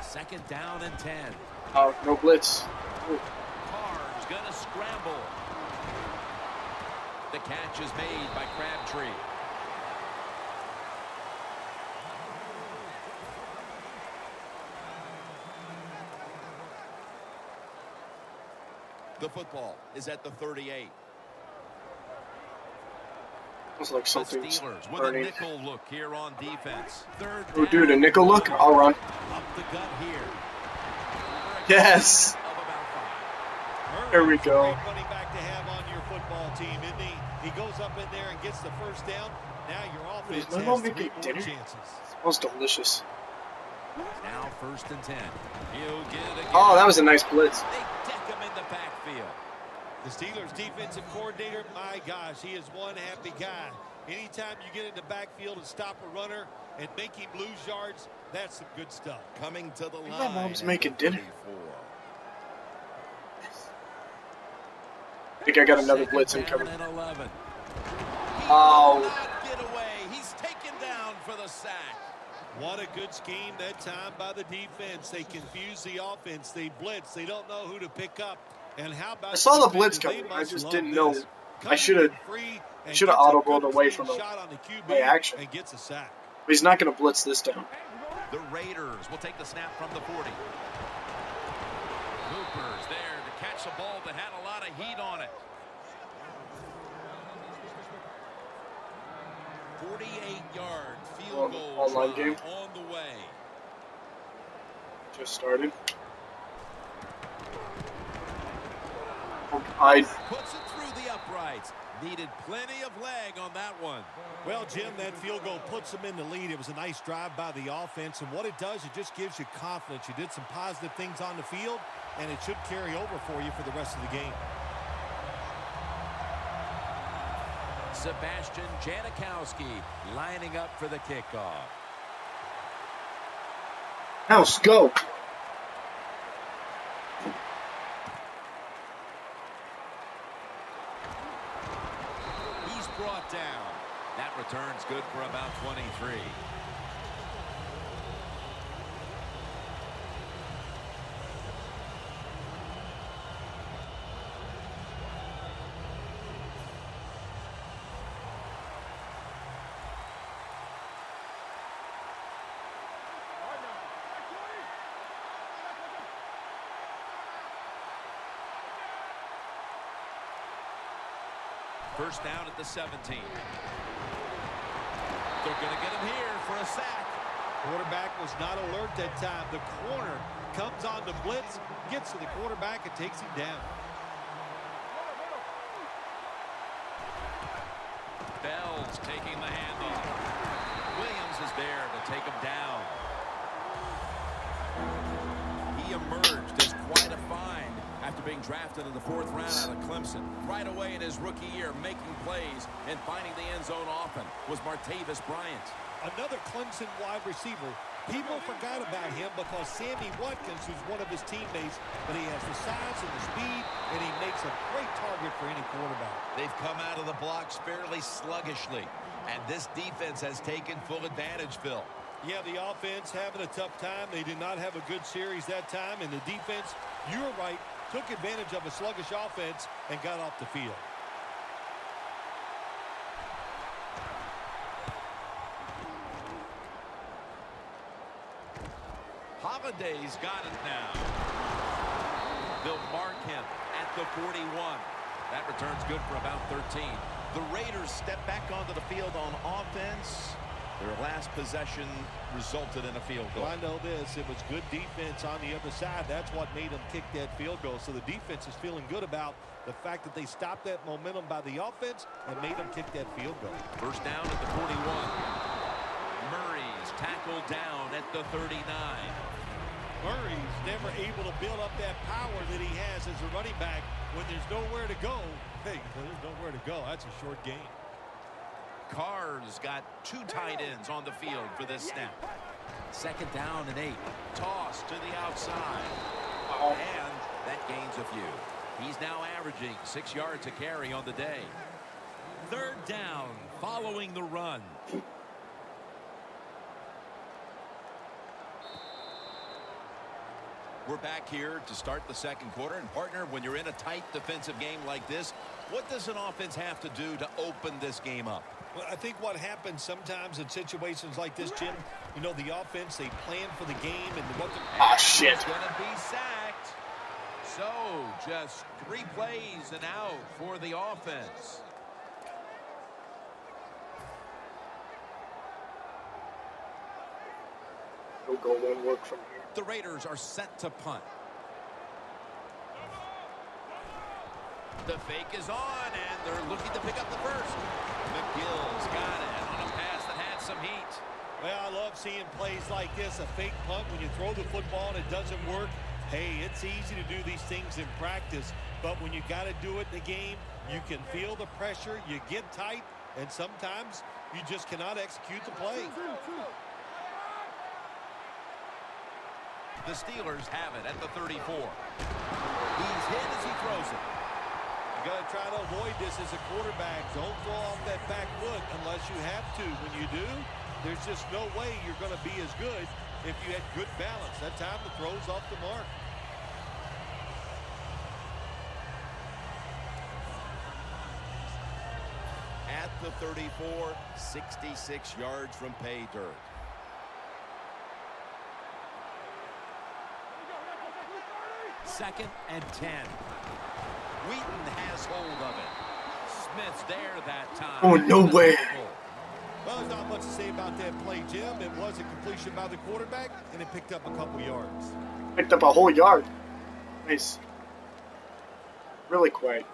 S4: Second down and 10.
S1: Oh, no blitz. Ooh.
S4: Carr's gonna scramble. The catch is made by Crabtree. The football is at the 38.
S1: Looks like
S4: The
S1: something's
S4: Steelers with a
S1: burning.
S4: nickel look here on defense. Third
S1: Oh, dude, a
S4: down.
S1: nickel look? I'll run.
S4: Up the gut here.
S1: Yes.
S4: Of about 5.
S1: There we
S5: Murray's
S1: go.
S5: a great running back to have on your football team, isn't he? He goes up in there and gets the first down. Now your offense
S1: Is my mom
S5: has 3
S1: making
S5: more
S1: dinner?
S5: chances.
S1: Smells delicious.
S4: Now first and 10. He'll get it again.
S1: Oh, that was a nice blitz.
S4: They deck him in the backfield.
S5: The Steelers defensive coordinator, my gosh, he is one happy guy. Anytime you get in the backfield and stop a runner and make him lose yards, that's some good stuff.
S6: Coming to the
S1: think
S6: line.
S1: my mom's
S6: at
S1: making
S6: the
S1: dinner.
S6: 34.
S1: I think I got another
S4: Second
S1: blitz
S4: down
S1: incoming.
S4: and 11. He
S1: Oh.
S4: will not get away. He's taken down for the sack.
S5: What a good scheme that time by the defense. They confuse the offense. They blitz. They don't know who to pick up. And how about
S1: I saw the
S5: defenders?
S1: blitz
S5: They
S1: coming. I
S5: must
S1: just
S5: love
S1: didn't
S5: this.
S1: know. I should have
S5: Free and
S1: should have
S5: gets a
S1: auto-balled
S5: good
S1: away
S5: clean
S1: from the
S5: shot on the QB
S1: play action.
S5: and gets a sack.
S1: But he's not going to blitz this down.
S4: The Raiders will take the snap from the 40. Cooper's there to catch a ball that had a lot of heat on it. 48-yard field goal
S1: online
S4: try
S1: game
S4: on the way.
S1: just started.
S4: Puts it through the uprights. Needed plenty of leg on that one.
S5: Well, Jim, that field goal puts them in the lead. It was a nice drive by the offense, and what it does, it just gives you confidence. You did some positive things on the field, and it should carry over for you for the rest of the game.
S4: Sebastian Janikowski lining up for the kickoff.
S1: House, go!
S4: He's brought down. That return's good for about 23. First down at the 17. They're going to get him here for a sack.
S5: Quarterback was not alert that time. The corner comes on the blitz, gets to the quarterback, and takes him down.
S4: Bell's taking the handoff. Williams is there to take him down. He emerged as quite a find after being drafted in the 4th round out of Clemson. Right away in his rookie year, making plays and finding the end zone often was Martavis Bryant.
S5: Another Clemson wide receiver. People forgot about him because Sammy Watkins, who's one of his teammates, but he has the size and the speed, and he makes a great target for any quarterback.
S6: They've come out of the blocks fairly sluggishly, and this defense has taken full advantage, Phil.
S5: Yeah, the offense having a tough time. They did not have a good series that time, and the defense, you were right, took advantage of a sluggish offense and got off the field.
S4: Holiday's got it now. They'll mark him at the 41. That return's good for about 13.
S6: The Raiders step back onto the field on offense. Their last possession resulted in a field goal.
S5: Well, I know this. It was good defense on the other side. That's what made them kick that field goal. So the defense is feeling good about the fact that they stopped that momentum by the offense and made them kick that field goal.
S4: First down at the 41. Murray's tackled down at the 39.
S5: Murray's never able to build up that power that he has as a running back when there's nowhere to go. Hey, there's nowhere to go. That's a short game.
S4: Carr's got 2 tight ends on the field for this snap. Second down and 8. Toss to the outside. And that gains a few. He's now averaging 6 yards a carry on the day. Third down following the run. We're back here to start the second quarter. And partner, when you're in a tight defensive game like this, what does an offense have to do to open this game up?
S5: Well, I think what happens sometimes in situations like this, Jim, you know, the offense, they plan for the game and what the...
S1: Ah, shit.
S4: He's going to be sacked. So, just 3 plays and out for the offense.
S1: No goal won't work from here.
S4: The Raiders are set to punt. The fake is on, and they're looking to pick up the first. McGill's got it on a pass that had some heat.
S5: Well, I love seeing plays like this, a fake punt when you throw the football and it doesn't work. Hey, it's easy to do these things in practice, but when you got to do it in the game, you can feel the pressure, you get tight, and sometimes you just cannot execute the play.
S4: The Steelers have it at the 34. He's hit as he throws it.
S5: You got to try to avoid this as a quarterback. Don't throw off that back foot unless you have to. When you do, there's just no way you're going to be as good if you had good balance. That time the throw's off the mark.
S6: At the 34, 66 yards from pay dirt.
S4: 2nd and 10. Wheaton has hold of it. Smith's there that time.
S1: Oh, no way.
S5: Well, there's not much to say about that play, Jim. It was a completion by the quarterback, and it picked up a couple yards.
S1: Picked up a whole yard. Nice. Really quiet.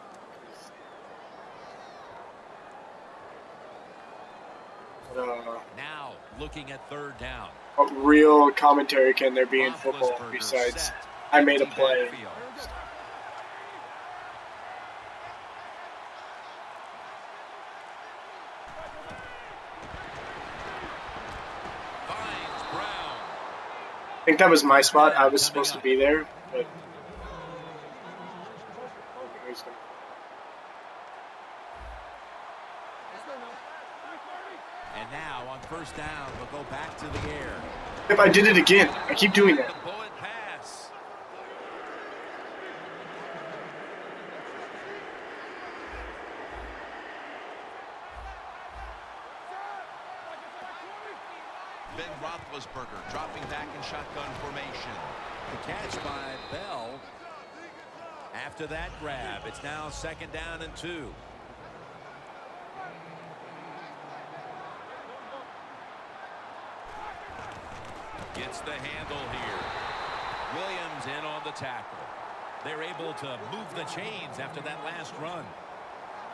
S4: Now looking at 3rd down.
S1: What real commentary can there be in football besides I made a play? I think that was my spot. I was supposed to be there, but
S4: and now on 1st down, we'll go back to the air.
S1: If I did it again, I keep doing that.
S4: The bullet pass. Ben Roethlisberger dropping back in shotgun formation. The catch by Bell. After that grab, it's now 2nd down and 2. Gets the handle here. Williams in on the tackle. They're able to move the chains after that last run.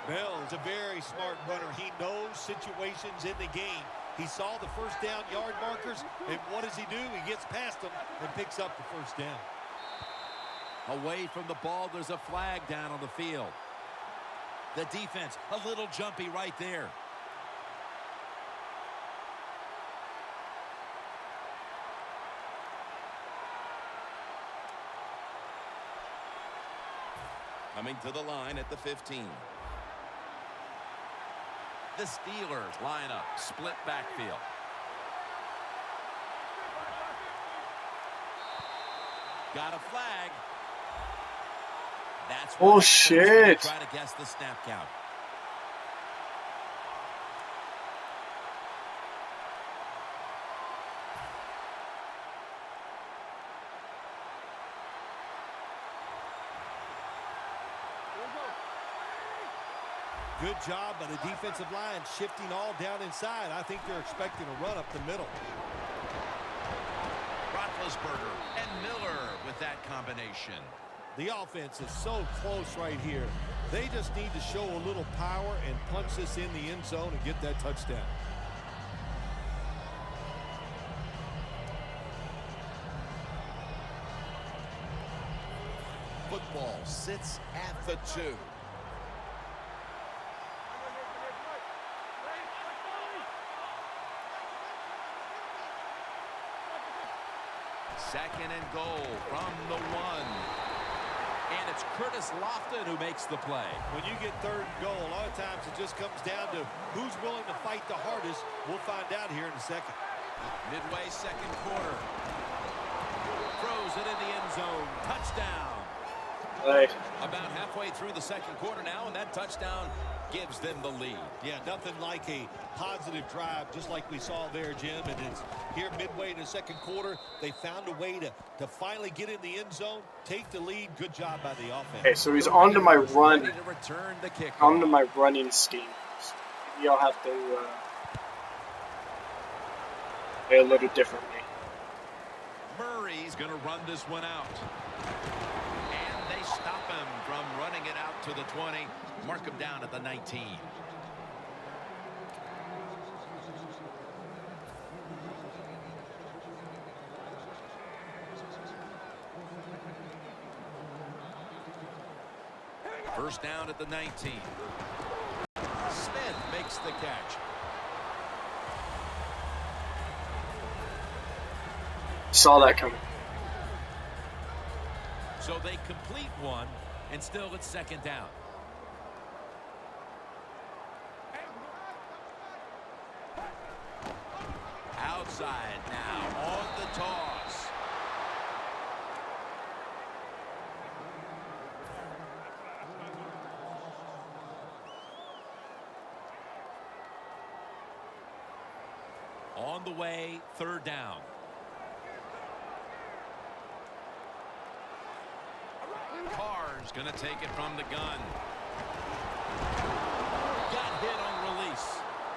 S5: Bell is a very smart runner. He knows situations in the game. He saw the 1st down yard markers, and what does he do? He gets past them and picks up the 1st down.
S4: Away from the ball, there's a flag down on the field. The defense, a little jumpy right there.
S6: Coming to the line at the 15.
S4: The Steelers line up, split backfield. Got a flag. That's
S1: oh shit!
S4: Try to guess the snap count.
S5: Good job by the defensive line shifting all down inside. I think they're expecting a run up the middle.
S4: Roethlisberger and Miller with that combination.
S5: The offense is so close right here. They just need to show a little power and punch this in the end zone and get that touchdown.
S6: Football sits at the 2.
S4: Second and goal from the 1. And it's Curtis Lofton who makes the play.
S5: When you get 3rd and goal, a lot of times it just comes down to who's willing to fight the hardest. We'll find out here in a second.
S4: Midway 2nd quarter. Throws it in the end zone. Touchdown.
S1: Right.
S4: About halfway through the 2nd quarter now, and that touchdown gives them the lead.
S5: Yeah, nothing like a positive drive, just like we saw there, Jim. And it's here midway in the 2nd quarter. They found a way to finally get in the end zone, take the lead. Good job by the offense.
S1: Okay, so he's onto my run,
S4: Ready to return the kick.
S1: onto my running scheme. So maybe I'll have to play a little differently.
S4: Murray's going to run this one out. And they stop him from running it out to the 20. Mark him down at the 19. First down at the 19. Smith makes the catch.
S1: Saw that coming.
S4: So they complete one, and still it's 2nd down. Outside now on the toss. On the way, 3rd down. Carr's going to take it from the gun. Got hit on release.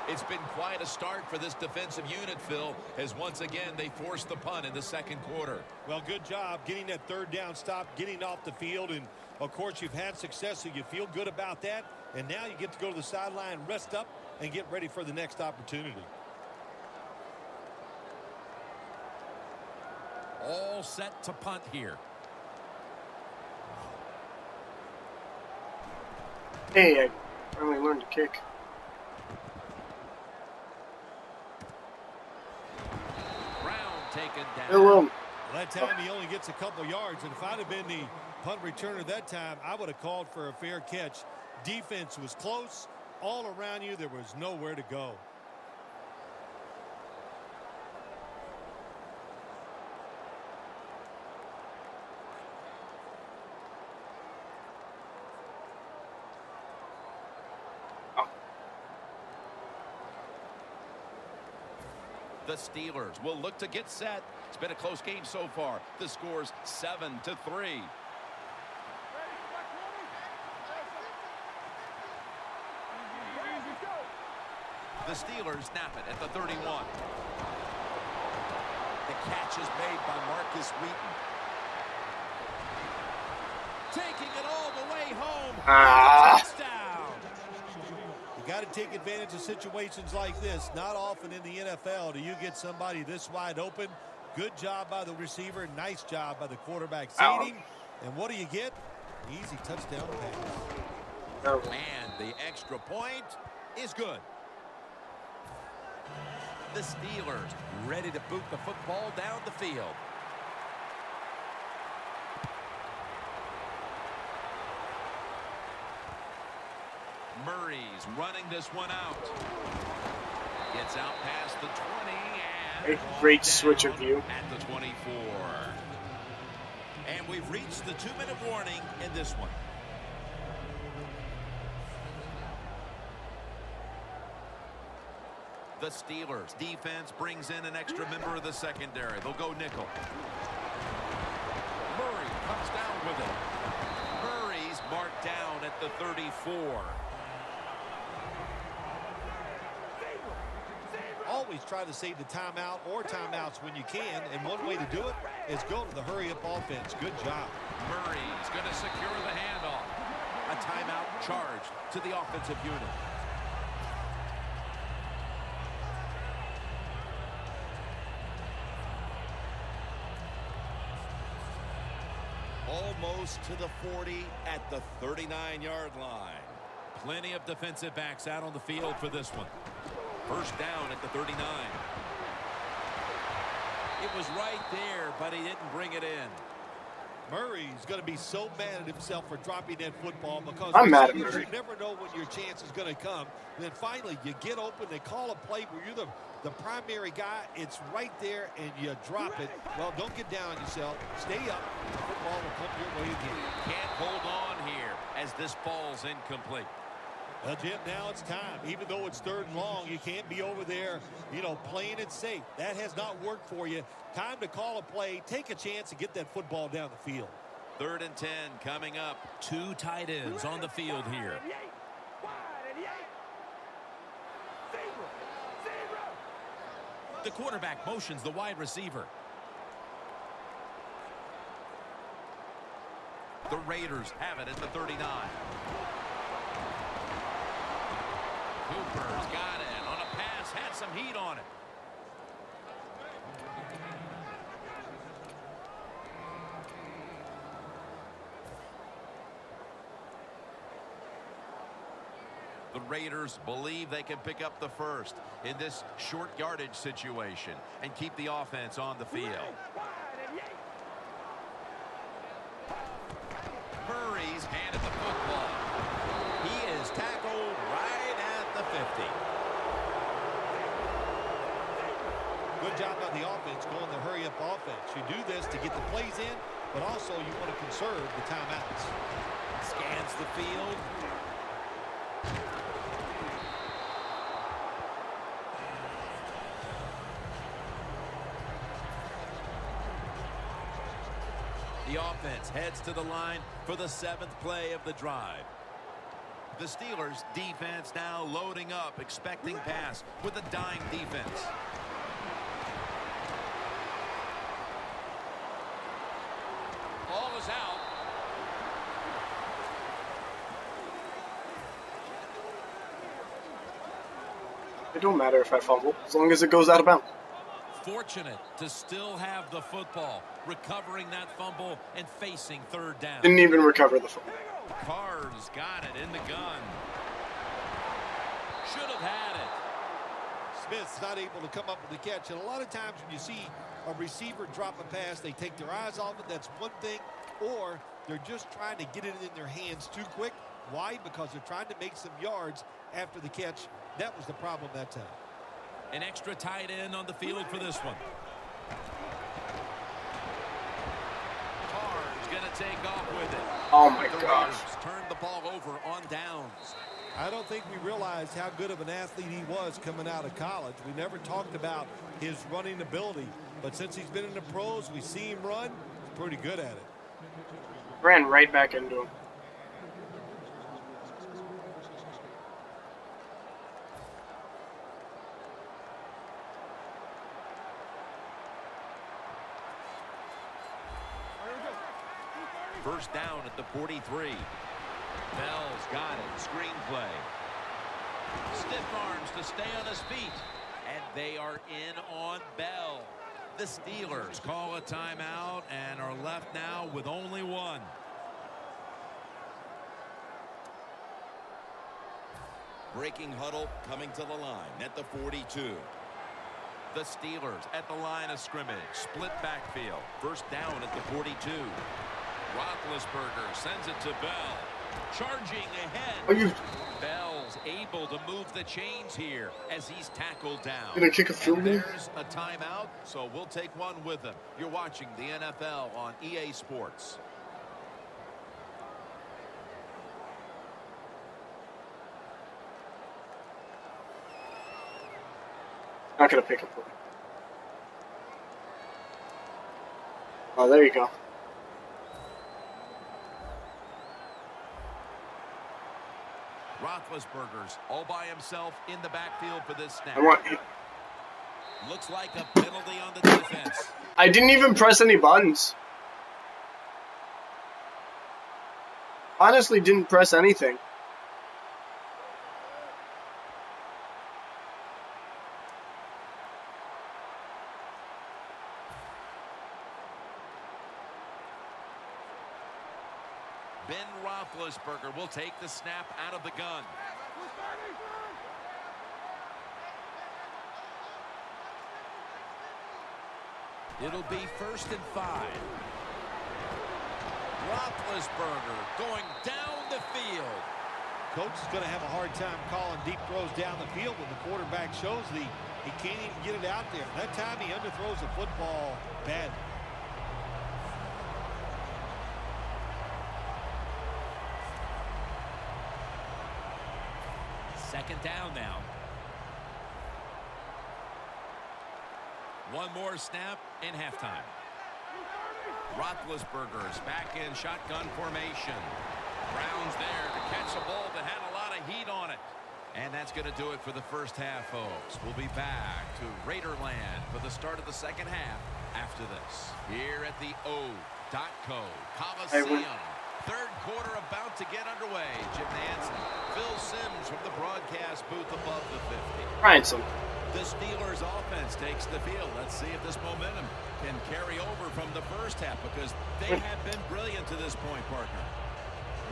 S4: It's been quite a start for this defensive unit, Phil, as once again they forced the punt in the second quarter.
S5: Well, good job getting that third down stop, getting off the field, and of course you've had success, so you feel good about that, and now you get to go to the sideline, rest up, and get ready for the next opportunity.
S4: All set to punt here.
S1: Hey, I finally learned to kick.
S4: Taken down.
S1: Hello.
S5: Well, that time he only gets a couple yards, and if I'd have been the punt returner that time, I would have called for a fair catch. Defense was close. All around you, there was nowhere to go.
S4: The Steelers will look to get set. It's been a close game so far. The score's 7-3. The Steelers snap it at the 31. The catch is made by Marcus Wheaton. Taking it all the way home. Touchdown.
S5: You got to take advantage of situations like this. Not often in the NFL do you get somebody this wide open. Good job by the receiver. Nice job by the quarterback seating. And what do you get? Easy touchdown pass.
S4: And the extra point is good. The Steelers ready to boot the football down the field. Murray's running this one out. Gets out past the 20 and
S1: great switch of view.
S4: At the 24. And we've reached the 2-minute warning in this one. The Steelers defense brings in an extra member of the secondary. They'll go nickel. Murray comes down with it. Murray's marked down at the 34.
S5: Always try to save the timeout or timeouts when you can, and one way to do it is go to the hurry-up offense. Good job.
S4: Murray's going to secure the handoff. A timeout charged to the offensive unit. Almost to the 40 at the 39-yard line. Plenty of defensive backs out on the field for this one. First down at the 39. It was right there, but he didn't bring it in.
S5: Murray's going to be so mad at himself for dropping that football because
S1: I'm mad at
S5: you
S1: Murray.
S5: never know when your chance is going to come. And then finally, you get open, they call a play where you're the primary guy. It's right there, and you drop it. Well, don't get down on yourself. Stay up. The football will come your way again.
S4: Can't hold on here as this falls incomplete.
S5: Well, Jim, now it's time. Even though it's 3rd and long, you can't be over there, playing it safe. That has not worked for you. Time to call a play, take a chance, and get that football down the field.
S4: 3rd and 10 coming up. 2 tight ends on the field here. The quarterback motions the wide receiver. The Raiders have it at the 39. Cooper's got it on a pass, had some heat on it. The Raiders believe they can pick up the first in this short yardage situation and keep the offense on the field. Murray's handed the football. He is tackled right at the 50.
S5: Good job by the offense going the hurry-up offense. You do this to get the plays in, but also you want to conserve the timeouts.
S4: Scans the field. The offense heads to the line for the 7th play of the drive. The Steelers defense now loading up, expecting pass with a dime defense. Ball is out.
S1: It don't matter if I fumble, as long as it goes out of bounds.
S4: Fortunate to still have the football, recovering that fumble and facing 3rd down.
S1: Didn't even recover the fumble.
S4: Carr's got it in the gun. Should have had it.
S5: Smith's not able to come up with the catch. And a lot of times when you see a receiver drop a pass, they take their eyes off it. That's one thing. Or they're just trying to get it in their hands too quick. Why? Because they're trying to make some yards after the catch. That was the problem that time.
S4: An extra tight end on the field for this one. Carr's going to take off with it.
S1: Oh my
S4: The
S1: gosh.
S4: Raiders turn the ball over on downs.
S5: I don't think we realized how good of an athlete he was coming out of college. We never talked about his running ability. But since he's been in the pros, we see him run. He's pretty good at it.
S1: Ran right back into him.
S4: First down at the 43. Bell's got it. Screenplay. Stiff arms to stay on his feet. And they are in on Bell. The Steelers call a timeout and are left now with only one.
S6: Breaking huddle coming to the line at the 42.
S4: The Steelers at the line of scrimmage. Split backfield. First down at the 42. Roethlisberger sends it to Bell. Charging ahead. Bell's able to move the chains here as he's tackled down.
S1: Gonna kick a field goal?
S4: There's a timeout, so we'll take one with him. You're watching the NFL on EA Sports.
S1: Not gonna pick a play. Oh, there you go.
S4: Roethlisberger's all by himself in the backfield for this snap. Looks like a penalty on the defense.
S1: I didn't even press any buttons. Honestly, didn't press anything.
S4: Ben Roethlisberger will take the snap out of the gun. It'll be 1st and 5. Roethlisberger going down the field.
S5: Coach is going to have a hard time calling deep throws down the field when the quarterback shows he can't even get it out there. That time he underthrows the football bad.
S4: Second down now. One more snap in halftime. Roethlisberger's back in shotgun formation. Brown's there to catch a ball that had a lot of heat on it. And that's going to do it for the first half, folks. We'll be back to Raiderland for the start of the second half after this. Here at the O.co Coliseum. Third quarter about to get underway. Jim Nansen, Phil Simms from the broadcast booth above the 50.
S1: Ransom.
S4: The Steelers offense takes the field. Let's see if this momentum can carry over from the first half, because they have been brilliant to this point, partner.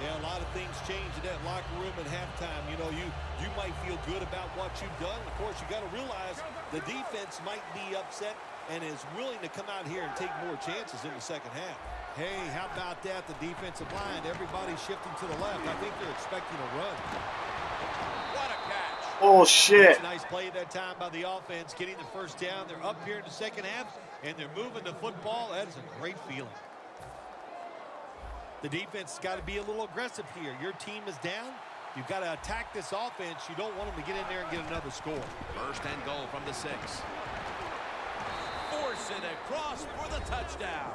S5: Yeah, a lot of things change in that locker room at halftime. You know, you might feel good about what you've done. Of course, you got to realize the defense might be upset and is willing to come out here and take more chances in the second half. Hey, how about that? The defensive line, everybody's shifting to the left. I think they're expecting a run.
S4: What a catch.
S1: Oh, shit.
S5: That's a nice play that time by the offense, getting the first down. They're up here in the second half, and they're moving the football. That is a great feeling. The defense has got to be a little aggressive here. Your team is down. You've got to attack this offense. You don't want them to get in there and get another score.
S4: First and goal from the 6. Force it across for the touchdown.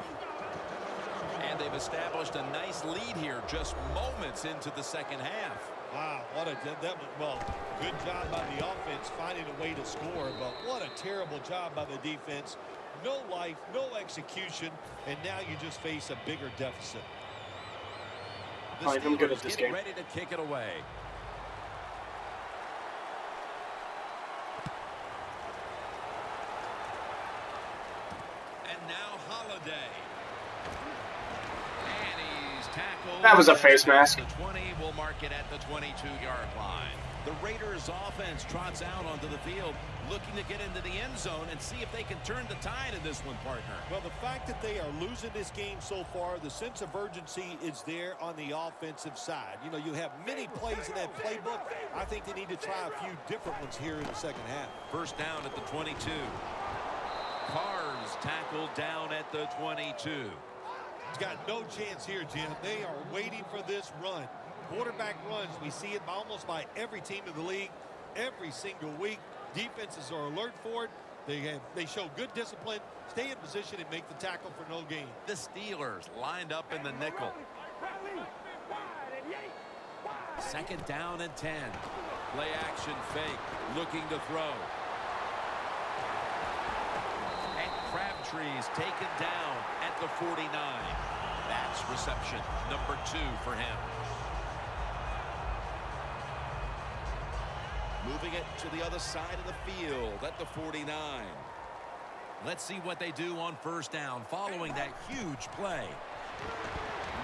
S4: And they've established a nice lead here just moments into the second half.
S5: Wow, well, good job by the offense finding a way to score, but what a terrible job by the defense. No life, no execution, and now you just face a bigger deficit.
S4: The
S1: I'm good at
S4: Steelers
S1: this
S4: getting
S1: game.
S4: ready to kick it away. And now Holiday. And he's tackled.
S1: That was a face mask.
S4: The 20 will mark it at the 22-yard line. The Raiders offense trots out onto the field, looking to get into the end zone and see if they can turn the tide in this one, partner.
S5: Well, the fact that they are losing this game so far, the sense of urgency is there on the offensive side. You know, you have many plays in that playbook. I think they need to try a few different ones here in the second half.
S4: First down at the 22. Carr's tackled down at the 22.
S5: He's got no chance here, Jim. They are waiting for this run. Quarterback runs, we see it almost by every team in the league every single week. Defenses are alert for it. They show good discipline, stay in position, and make the tackle for no gain.
S4: The Steelers lined up in the nickel. Second down and 10. Play action fake, looking to throw. And Crabtree's taken down at the 49. That's reception number 2 for him. Moving it to the other side of the field at the 49. Let's see what they do on first down following that huge play.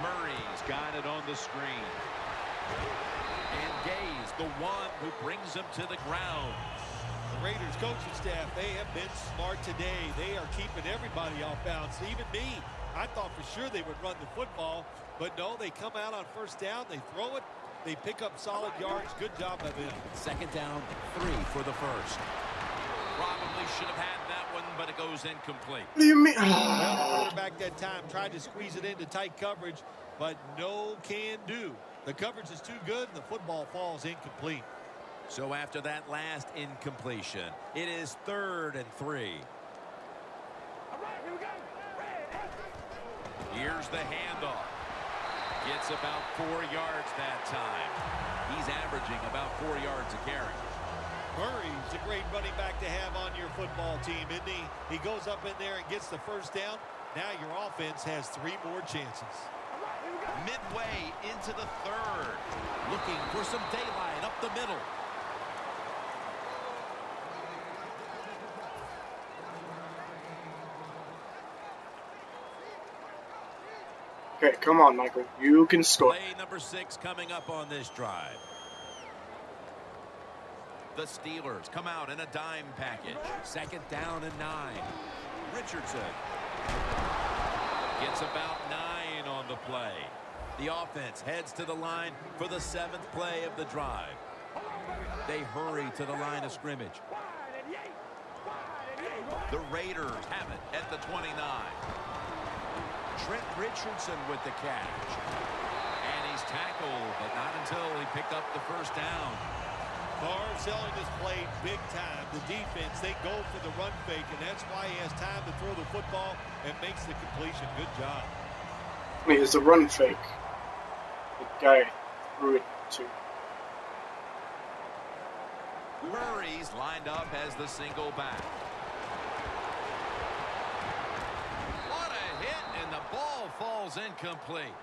S4: Murray's got it on the screen. And Gay's the one who brings him to the ground.
S5: The Raiders coaching staff, they have been smart today. They are keeping everybody off bounds, even me. I thought for sure they would run the football, but no, they come out on first down, they throw it, they pick up solid yards. Good job by them.
S4: Second down, 3 for the first. Probably should have had that one, but it goes incomplete.
S1: What do you mean?
S5: Well, the quarterback that time tried to squeeze it into tight coverage, but no can do. The coverage is too good, and the football falls incomplete.
S4: So after that last incompletion, it is 3rd and 3. Here's the handoff. Gets about 4 yards that time. He's averaging about 4 yards a carry.
S5: Murray's a great running back to have on your football team, isn't he? He goes up in there and gets the first down. Now your offense has 3 more chances.
S4: Midway into the 3rd. Looking for some daylight up the middle.
S1: Okay, come on, Michael. You can score.
S4: Play number 6 coming up on this drive. The Steelers come out in a dime package. Second down and 9. Richardson gets about 9 on the play. The offense heads to the line for the 7th play of the drive. They hurry to the line of scrimmage. The Raiders have it at the 29. Trent Richardson with the catch. And he's tackled, but not until he picked up the first down.
S5: Carr selling this play big time. The defense, they go for the run fake, and that's why he has time to throw the football and makes the completion. Good job.
S1: I mean, it's a run fake. The guy threw it to.
S4: Murray's lined up as the single back. What a hit, and the ball falls incomplete.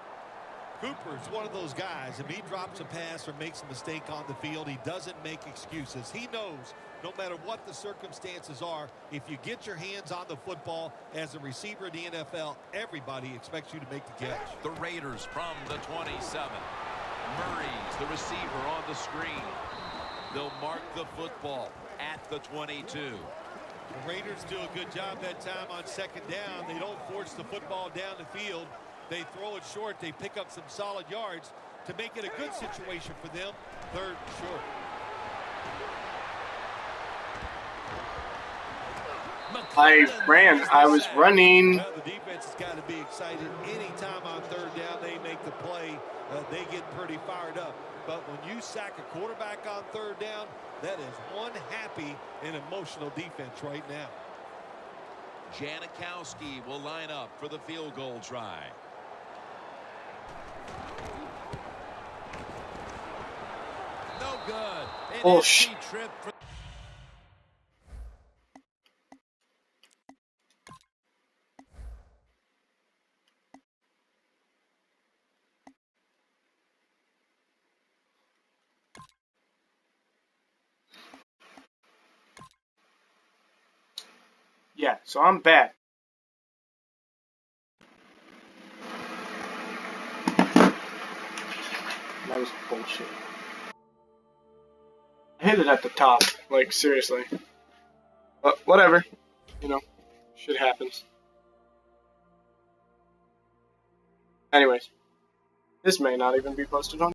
S5: Cooper's one of those guys. If he drops a pass or makes a mistake on the field, he doesn't make excuses. He knows no matter what the circumstances are, if you get your hands on the football as a receiver in the NFL, everybody expects you to make the catch.
S4: The Raiders from the 27. Murray's the receiver on the screen. They'll mark the football at the 22.
S5: The Raiders do a good job that time on second down. They don't force the football down the field. They throw it short. They pick up some solid yards to make it a good situation for them. 3rd and short.
S1: I was running.
S5: Well, the defense has got to be excited. Anytime on 3rd down they make the play, they get pretty fired up. But when you sack a quarterback on 3rd down, that is one happy and emotional defense right now.
S4: Janikowski will line up for the field goal try. No good. An
S1: Bullshit.
S4: empty trip for
S1: Yeah, so I'm bad. That was bullshit. I hit it at the top, like seriously. But whatever, you know, shit happens. Anyways, this may not even be posted on